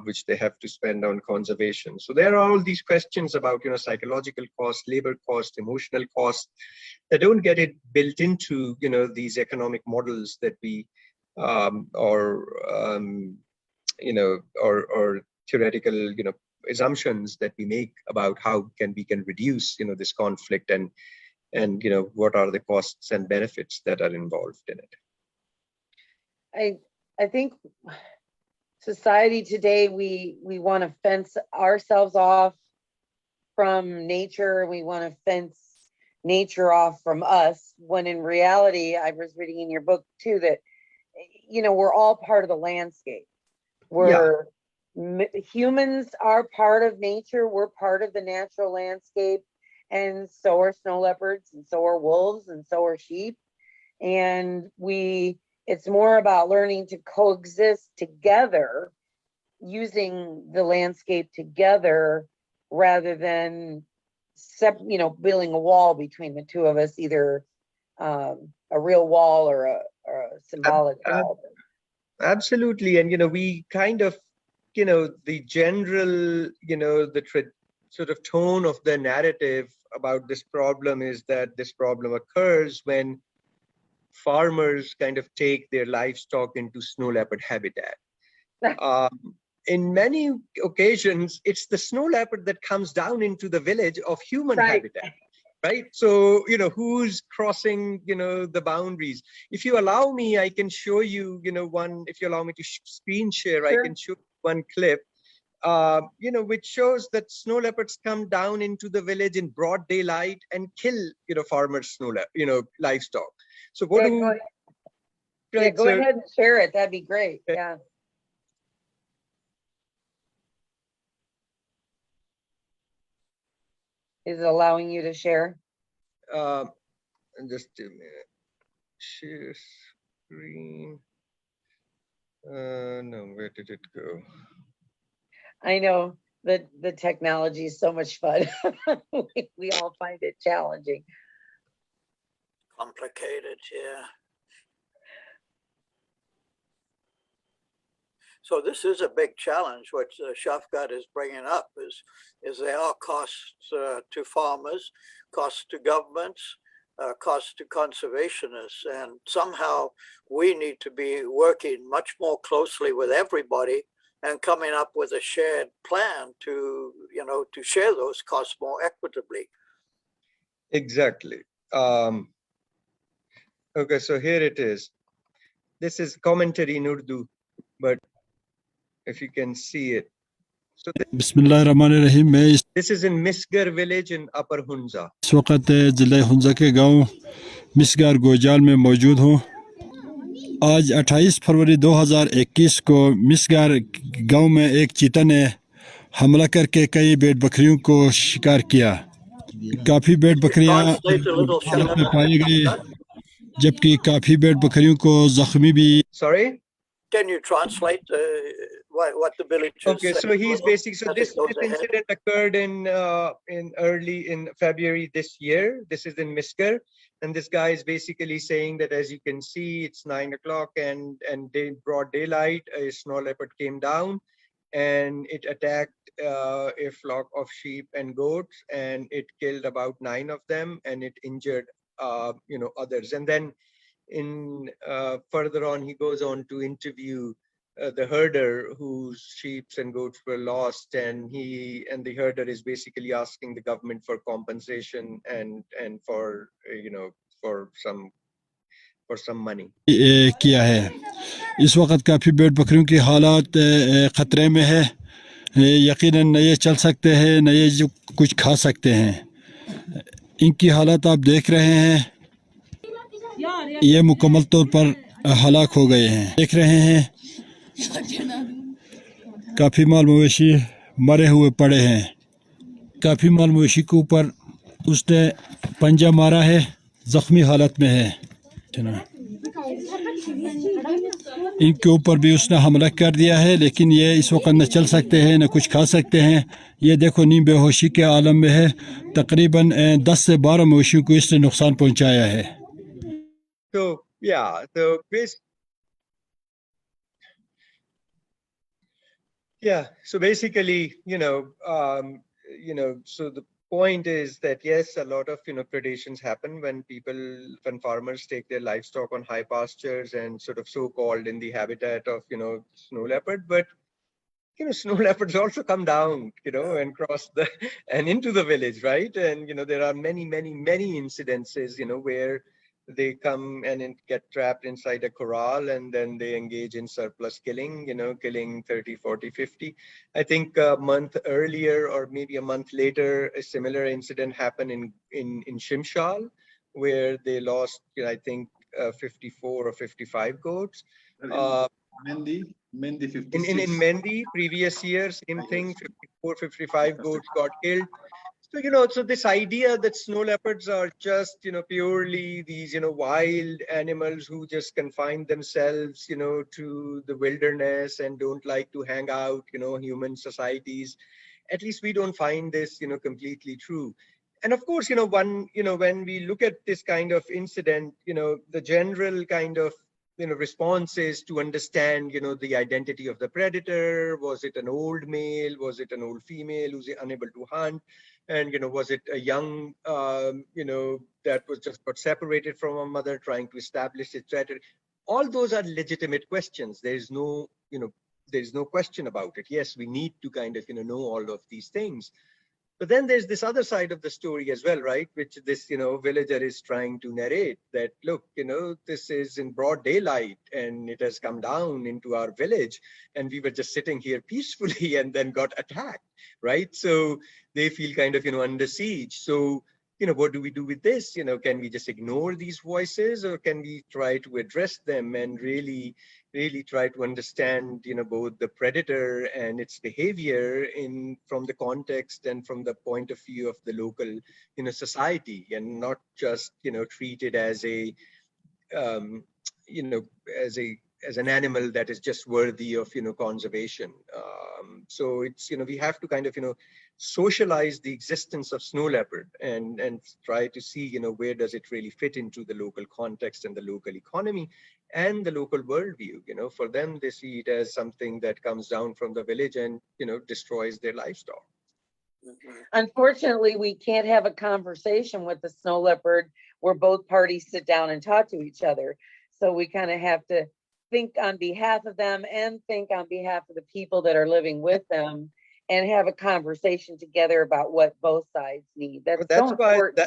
which they have to spend on conservation? So there are all these questions about, you know, psychological cost, labor cost, emotional cost, that don't get it built into, you know, these economic models that we, you know, or theoretical, you know, assumptions that we make about how we can reduce, you know, this conflict, and you know, what are the costs and benefits that are involved in it. I think society today, we want to fence ourselves off from nature. We want to fence nature off from us, when in reality, I was reading in your book too, that, you know, we're all part of the landscape. Humans are part of nature. We're part of the natural landscape, and so are snow leopards, and so are wolves, and so are sheep. And It's more about learning to coexist together, using the landscape together rather than building a wall between the two of us, either a real wall or a symbolic wall. Absolutely. And, we kind of, the general, sort of tone of the narrative about this problem is that this problem occurs when farmers kind of take their livestock into snow leopard habitat. In many occasions, it's the snow leopard that comes down into the village of human habitat, right? So, who's crossing, the boundaries? If you allow me, I can show you, if you allow me to screen share, Sure. I can show one clip, which shows that snow leopards come down into the village in broad daylight and kill, farmers' livestock. So what Go ahead and share it. That'd be great. Yeah. Is it allowing you to share? Just a minute. Share screen. No, where did it go? I know that the technology is so much fun. We all find it challenging. Complicated, yeah. So this is a big challenge, which Shafqat is bringing up, is there are costs to farmers, costs to governments, costs to conservationists, and somehow we need to be working much more closely with everybody and coming up with a shared plan to share those costs more equitably. Exactly. Okay, so here it is. This is commentary in Urdu, but if you can see it. So बिस्मिल्लाहिर्रहमानिर्रहीम मैं this is in Misgar village in Upper Hunza. इस वक्त जिला हुंजा के गांव मिसगार गोजाल में मौजूद हूँ। आज 28 फरवरी 2021 को मिसगार गांव में एक चीता ने हमला करके कई भेड़ बकरियों को शिकार किया। काफी भेड़ बकरियां हालत में पाई गई, जबकि काफी भेड़ बकरियों को जख्मी भी। Sorry? Can you translate what the villagers Okay, said? so he's basically, so as this it goes ahead? incident occurred in early in February this year. This is in Misker, and this guy is basically saying that, as you can see, it's 9 o'clock and broad daylight, a snow leopard came down and it attacked a flock of sheep and goats, and it killed about 9 of them, and it injured others. And then further on, he goes on to interview the herder whose sheep and goats were lost, and the herder is basically asking the government for compensation and for some money. किया है। इस वक्त काफी भेड़ बकरियों की हालात खतरे में है। यकीनन न ये चल सकते हैं, न ये जो कुछ खा सकते हैं। इनकी हालात आप देख रहे हैं, ये मुकम्मल तौर पर हलाक हो गए हैं। देख रहे हैं काफी माल मवेशी मरे हुए पड़े हैं। काफी माल मवेशी के ऊपर उसने पंजा मारा है, जख्मी हालत में है। इनके ऊपर भी उसने हमला कर दिया है, लेकिन ये इस वक्त न चल सकते हैं, न कुछ खा सकते हैं। ये देखो नीम बेहोशी के आलम में है। तकरीबन 10 से 12 मवेशियों को इसने नुकसान पहुंचाया है। So yeah, so basically, so the point is that yes, a lot of predations happen when farmers take their livestock on high pastures and sort of so-called in the habitat of snow leopard, but snow leopards also come down and cross and into the village, right? And there are many incidences where they come and get trapped inside a corral, and then they engage in surplus killing, killing 30, 40, 50. I think a month earlier or maybe a month later, a similar incident happened in Shimshal, where they lost, I think, 54 or 55 goats. Mendi 56. In Mendi, previous year, same thing, 54, 55 goats got killed. So, so this idea that snow leopards are just, purely these, wild animals who just confine themselves, to the wilderness and don't like to hang out, human societies. At least we don't find this, completely true. And of course, when we look at this kind of incident, the general kind of, response is to understand, the identity of the predator. Was it an old male? Was it an old female who's unable to hunt? And, was it a young, that was just got separated from a mother trying to establish its territory? All those are legitimate questions. There is no, there's no question about it. Yes, we need to kind of, know all of these things. But then there's this other side of the story as well, right? Which this, villager is trying to narrate that, look, this is in broad daylight and it has come down into our village and we were just sitting here peacefully and then got attacked, right? So they feel kind of, under siege. So, what do we do with this? Can we just ignore these voices or can we try to address them and really try to understand, both the predator and its behavior from the context and from the point of view of the local, society, and not just, treat it as a, as an animal that is just worthy of, conservation. So it's, we have to kind of, socialize the existence of snow leopard and try to see, where does it really fit into the local context and the local economy and the local worldview. For them, they see it as something that comes down from the village and, destroys their livestock. Unfortunately, we can't have a conversation with the snow leopard where both parties sit down and talk to each other. So we kind of have to think on behalf of them and think on behalf of the people that are living with them and have a conversation together about what both sides need. That's so important.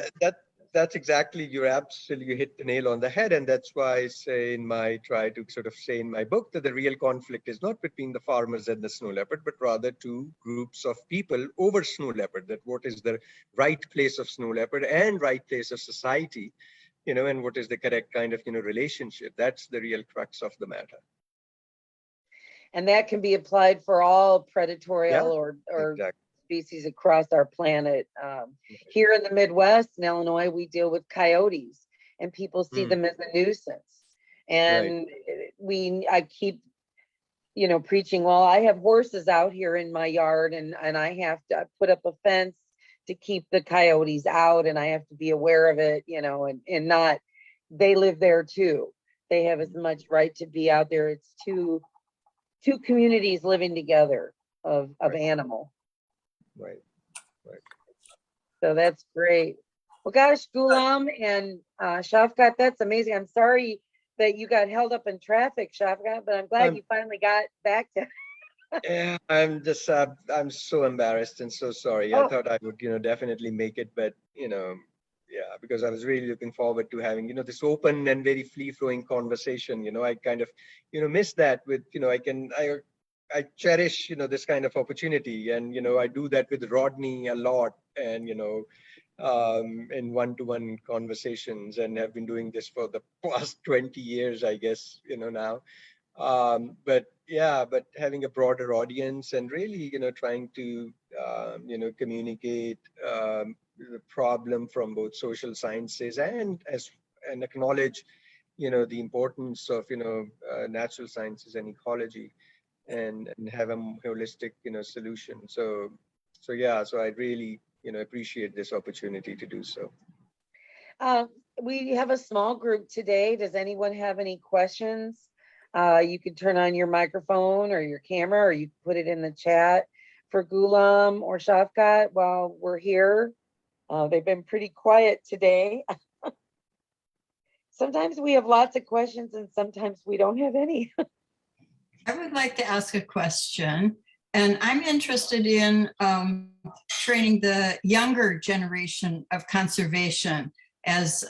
That's exactly, you hit the nail on the head. And that's why I say try to sort of say in my book that the real conflict is not between the farmers and the snow leopard, but rather two groups of people over snow leopard, that what is the right place of snow leopard and right place of society, and what is the correct kind of, relationship. That's the real crux of the matter. And that can be applied for all predatorial or exactly. species across our planet. Here in the Midwest, in Illinois, we deal with coyotes, and people see them as a nuisance. And I keep, preaching, well, I have horses out here in my yard, and I have to put up a fence to keep the coyotes out, and I have to be aware of it, and not, they live there too. They have as much right to be out there. It's two communities living together of animal. Right. So that's great. Well, gosh, Ghulam and Shafqat, that's amazing. I'm sorry that you got held up in traffic, Shafqat, but I'm glad you finally got back to. Yeah, I'm just, I'm so embarrassed and so sorry. I thought I would, definitely make it, but, yeah, because I was really looking forward to having, this open and very free-flowing conversation. I kind of, miss that with, I cherish, this kind of opportunity. And, I do that with Rodney a lot and, in one-to-one conversations, and have been doing this for the past 20 years, I guess, now. But having a broader audience and really, trying to, communicate the problem from both social sciences and acknowledge, the importance of, natural sciences and ecology, and have a holistic, solution. So I really, appreciate this opportunity to do so. We have a small group today. Does anyone have any questions? You could turn on your microphone or your camera, or you put it in the chat for Ghulam or Shafqat while we're here. They've been pretty quiet today. Sometimes we have lots of questions and sometimes we don't have any. I would like to ask a question, and I'm interested in training the younger generation of conservation as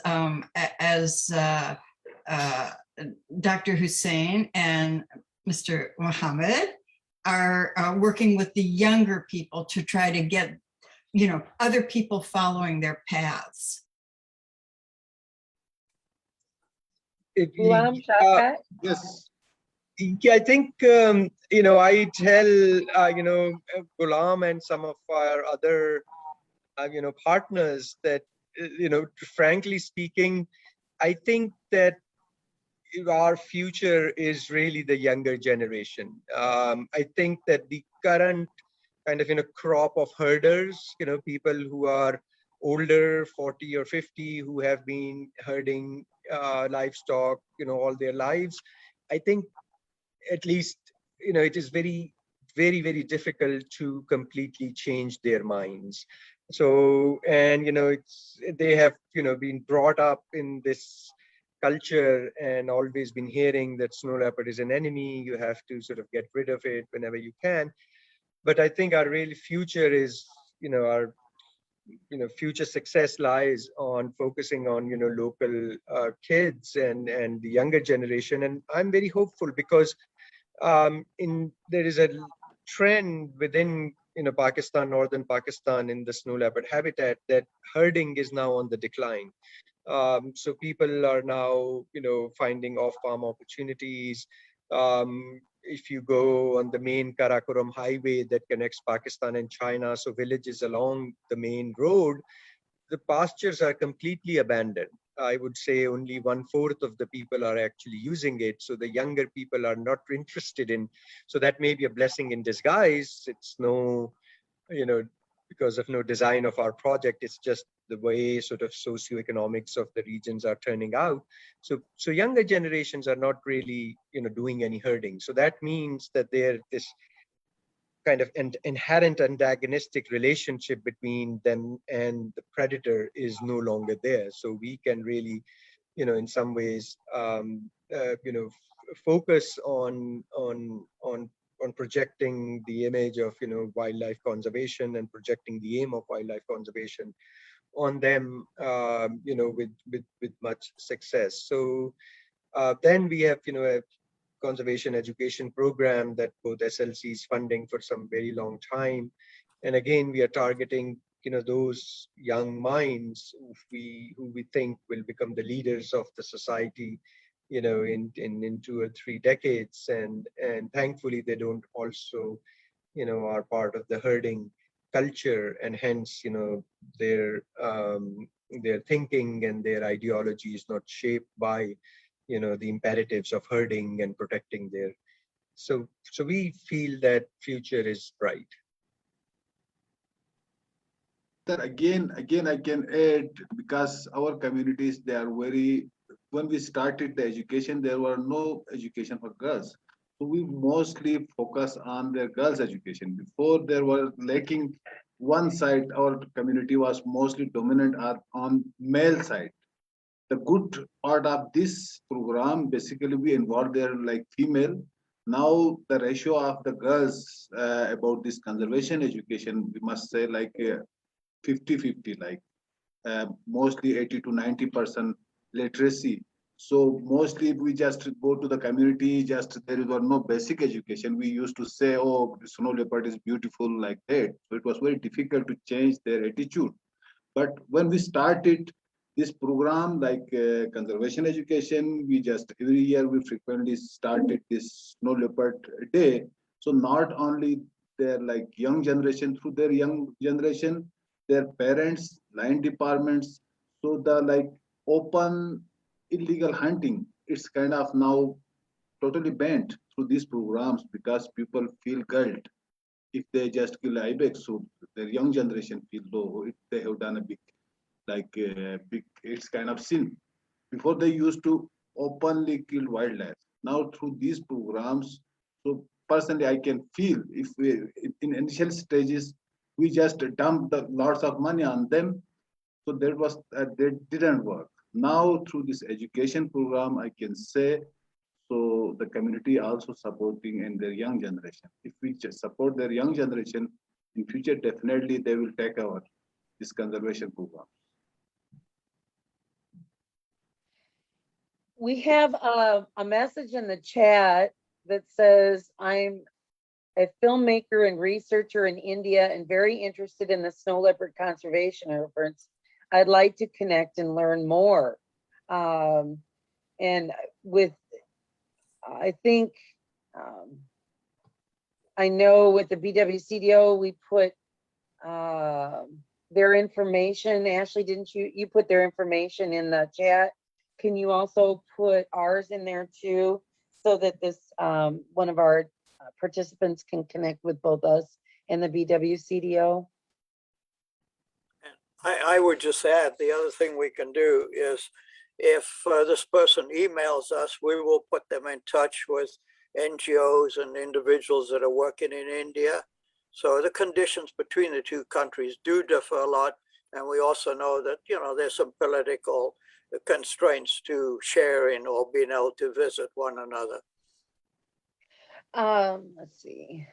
Dr. Hussain and Mr. Mohammad are working with the younger people to try to get, other people following their paths. Yes. Yeah, I think, I tell, Ghulam and some of our other partners that, frankly speaking, I think that our future is really the younger generation. I think that the current kind of, crop of herders, people who are older, 40 or 50, who have been herding livestock, all their lives. I think at least, it is very, very, very difficult to completely change their minds. So, and, they have, been brought up in this culture and always been hearing that snow leopard is an enemy. You have to sort of get rid of it whenever you can. But I think our real future is, our future success lies on focusing on local kids and the younger generation. And I'm very hopeful because there is a trend within Pakistan, northern Pakistan, in the snow leopard habitat, that herding is now on the decline. So people are now finding off-farm opportunities. If you go on the main Karakoram highway that connects Pakistan and China, so villages along the main road, the pastures are completely abandoned. I would say only 1/4 of the people are actually using it. So the younger people are not interested in, so that may be a blessing in disguise. It's no, because of no design of our project, it's just the way sort of socioeconomics of the regions are turning out. So younger generations are not really, doing any herding. So that means that this kind of inherent antagonistic relationship between them and the predator is no longer there. So we can really, in some ways, focus on projecting the image of wildlife conservation and projecting the aim of wildlife conservation on them, with much success. So then we have a conservation education program that both SLC is funding for some very long time. And again, we are targeting those young minds who we think will become the leaders of the society in 2 or 3 decades. And thankfully they don't also are part of the herding culture, and hence their thinking and their ideology is not shaped by the imperatives of herding and protecting their. So we feel that future is bright. That again, I can add, because our communities, they are very, when we started the education, there were no education for girls. So we mostly focus on their girls' education. Before, there were lacking one side, our community was mostly dominant on male side. The good part of this program, basically we involve their like female. Now the ratio of the girls about this conservation education, we must say like 50-50, like mostly 80 to 90% literacy. So mostly we just go to the community, just there was no basic education. We used to say, oh, snow leopard is beautiful like that. So it was very difficult to change their attitude. But when we started this program, like conservation education, we just every year we frequently started this snow leopard day. So not only their like young generation, through their young generation, their parents, line departments. So the like open illegal hunting, it's kind of now totally banned through these programs, because people feel guilt if they just kill ibex. So their young generation feel low if they have done a big, it's kind of sin. Before they used to openly kill wildlife. Now through these programs, so personally I can feel, if we in initial stages we just dumped the lots of money on them, so that was that didn't work. Now through this education program, I can say, so the community also supporting in their young generation. If we just support their young generation, in future definitely they will take over this conservation program. We have a message in the chat that says, I'm a filmmaker and researcher in India and very interested in the snow leopard conservation efforts. I'd like to connect and learn more. And with, I think, I know with the BWCDO, we put their information. Ashley, didn't you put their information in the chat? Can you also put ours in there too, so that this one of our participants can connect with both us and the BWCDO? I would just add, the other thing we can do is if this person emails us, we will put them in touch with NGOs and individuals that are working in India. So the conditions between the two countries do differ a lot. And we also know that, you know, there's some political constraints to sharing or being able to visit one another. Let's see.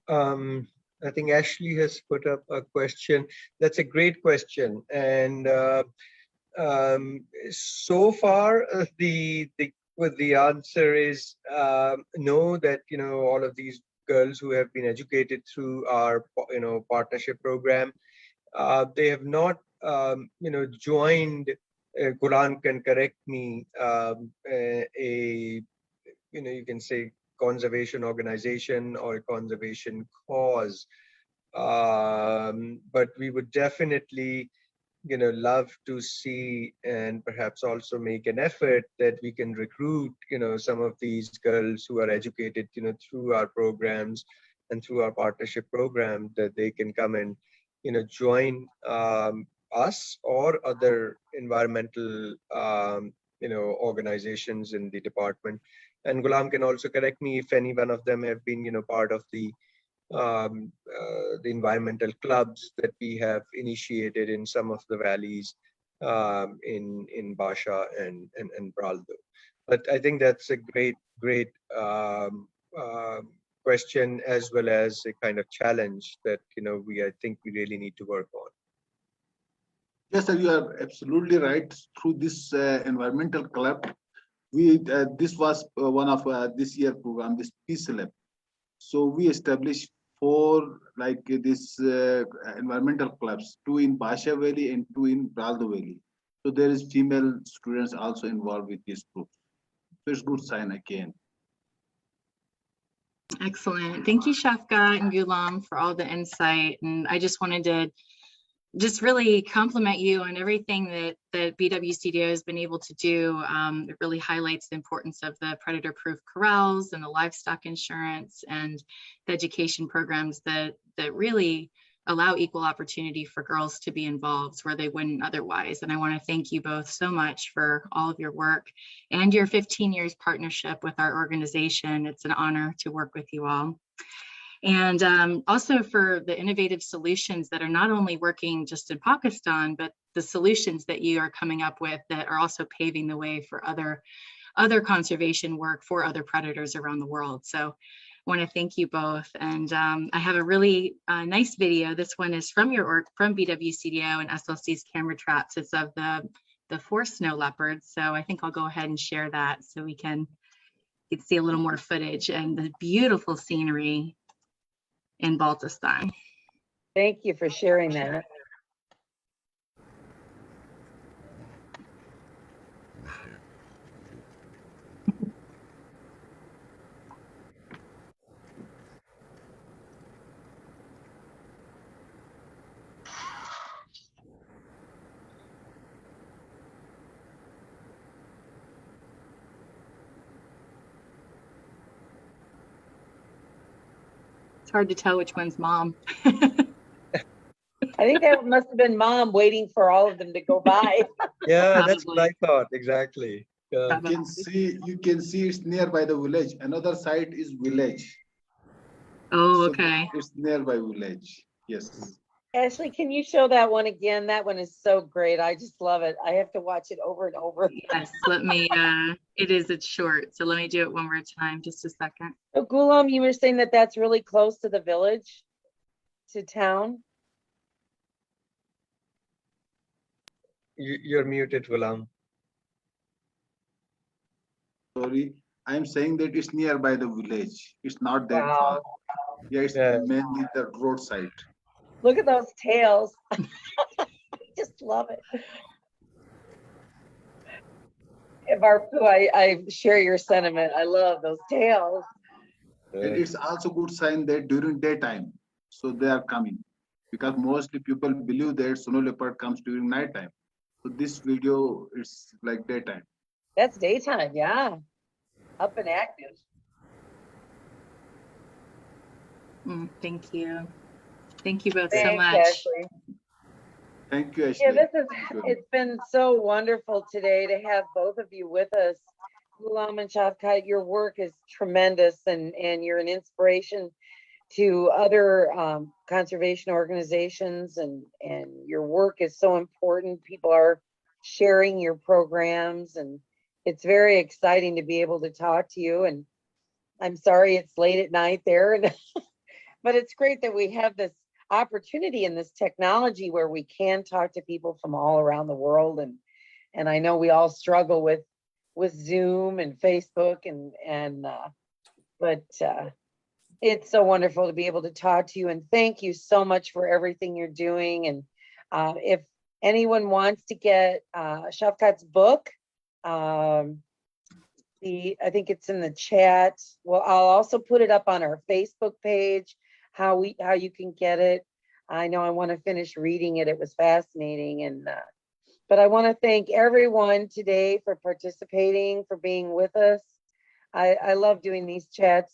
I think Ashley has put up a question. That's a great question. And so far, the answer is no, that, you know, all of these girls who have been educated through our, you know, partnership program, they have not, you know, joined, Ghulam can correct me, you know, you can say conservation organization or a conservation cause. But we would definitely, you know, love to see and perhaps also make an effort that we can recruit, you know, some of these girls who are educated, you know, through our programs and through our partnership program, that they can come and, you know, join us or other environmental, you know, organizations in the department. And Ghulam can also correct me if any one of them have been, you know, part of the environmental clubs that we have initiated in some of the valleys in Basha and Braldo. But I think that's a great question, as well as a kind of challenge that, you know, I think we really need to work on. Yes, sir, you are absolutely right. Through this environmental club, we this was one of this year program, this Peace Lab. So we established 4 like this environmental clubs, 2 in Basha Valley and 2 in Braldo Valley. So there is female students also involved with this group. So it's good sign again. Excellent. Thank you, Shafqat and Ghulam, for all the insight. And I just wanted to just really compliment you on everything that BWCDO has been able to do. It really highlights the importance of the predator-proof corrals and the livestock insurance and the education programs that really allow equal opportunity for girls to be involved where they wouldn't otherwise. And I want to thank you both so much for all of your work and your 15 years partnership with our organization. It's an honor to work with you all. And also for the innovative solutions that are not only working just in Pakistan, but the solutions that you are coming up with that are also paving the way for other conservation work for other predators around the world. So I want to thank you both. And I have a really nice video. This one is from your work, from BWCDO and SLC's camera traps. It's of the 4 snow leopards. So I think I'll go ahead and share that so you can see a little more footage and the beautiful scenery in Baltistan. Thank you for sharing that. It's hard to tell which one's mom. I think that must have been Mom waiting for all of them to go by. Yeah, that's what I thought, exactly. You can see it's nearby the village. Another side is village. Oh, So okay. it's nearby village. Yes. Ashley, can you show that one again? That one is so great. I just love it. I have to watch it over and over. Yes, let me, it's short. So let me do it one more time, just a second. So Ghulam, you were saying that that's really close to the village, to town? You're muted, Ghulam. Sorry, I'm saying that it's nearby the village. It's not that Wow. far. Yeah, it's Yeah. mainly the roadside. Look at those tails. I just love it. Varpu, I share your sentiment. I love those tails. And it's also good sign that during daytime, so they are coming. because mostly people believe that snow leopard comes during night time. So this video is like daytime. That's daytime, yeah. Up and active. Thank you. Thank you both so Thanks, much. Ashleigh. Thank you, Yeah, Ashleigh. it's been so wonderful today to have both of you with us. Ghulam and Shafqat, your work is tremendous, and you're an inspiration to other conservation organizations, and your work is so important. People are sharing your programs, and it's very exciting to be able to talk to you. And I'm sorry it's late at night there, but it's great that we have this opportunity and this technology where we can talk to people from all around the world. And I know we all struggle with Zoom and Facebook, but it's so wonderful to be able to talk to you, and thank you so much for everything you're doing. And if anyone wants to get Shafqat's book, I think it's in the chat. Well, I'll also put it up on our Facebook page, how you can get it. I know I want to finish reading it. It was fascinating. And but I want to thank everyone today for participating, for being with us. I love doing these chats.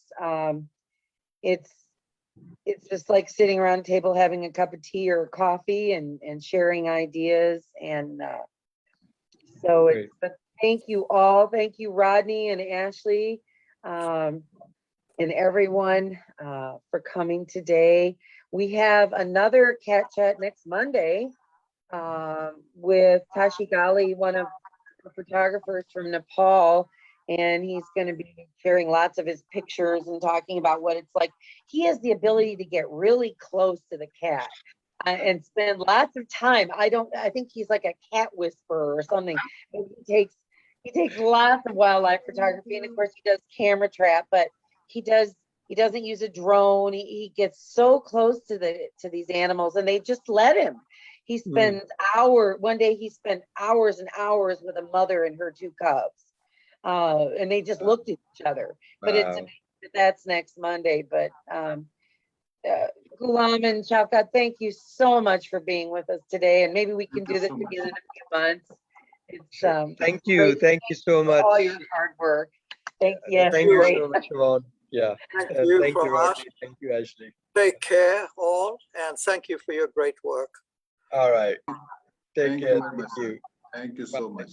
It's just like sitting around a table having a cup of tea or coffee and sharing ideas. And so Great. but thank you all. Thank you, Rodney and Ashleigh, and everyone for coming today. We have another cat chat next Monday with Tashi Gali, one of the photographers from Nepal. And he's going to be sharing lots of his pictures and talking about what it's like. He has the ability to get really close to the cat and spend lots of time. I think he's like a cat whisperer or something. But he takes lots of wildlife photography, and of course he does camera trap, but he doesn't use a drone. He gets so close to these animals, and they just let him. He spends one day he spent hours and hours with a mother and her two cubs. And they just looked at each other. But it's amazing that's next Monday. But Ghulam and Shafqat, thank you so much for being with us today. And maybe we can do this again in a few months. It's Thank you so much. for all your hard work. Thank you. Thank you so much, Shavaun. Yeah. Thank you Thank you, from us. Rodney. Thank you, Ashleigh. Take care all, and thank you for your great work. All right. Take Thank care. you very Thank much. you. Thank you so much.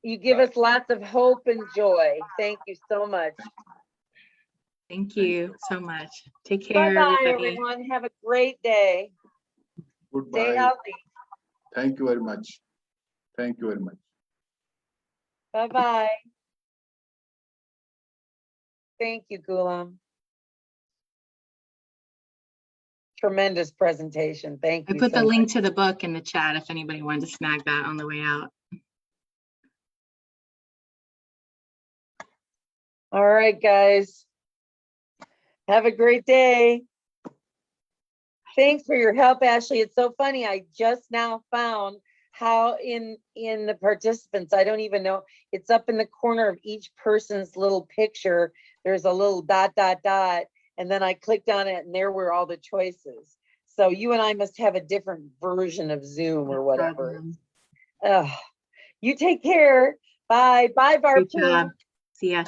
You give us lots of hope and joy. Thank you so much. Thank you so much. Take care, Bye-bye, everybody. everyone. Have a great day. Stay Goodbye. healthy. Thank you very much. Thank you very much. Bye-bye. Thank you, Ghulam. Tremendous presentation. Thank I you put so the link much. to the book in the chat if anybody wanted to snag that on the way out. All right, guys. Have a great day. Thanks for your help, Ashleigh. It's so funny. I just now found how in the participants, I don't even know, it's up in the corner of each person's little picture. There's a little dot, dot, dot. And then I clicked on it and there were all the choices. So you and I must have a different version of Zoom or whatever. You take care. Bye. Bye, Good Varpu. job. See ya.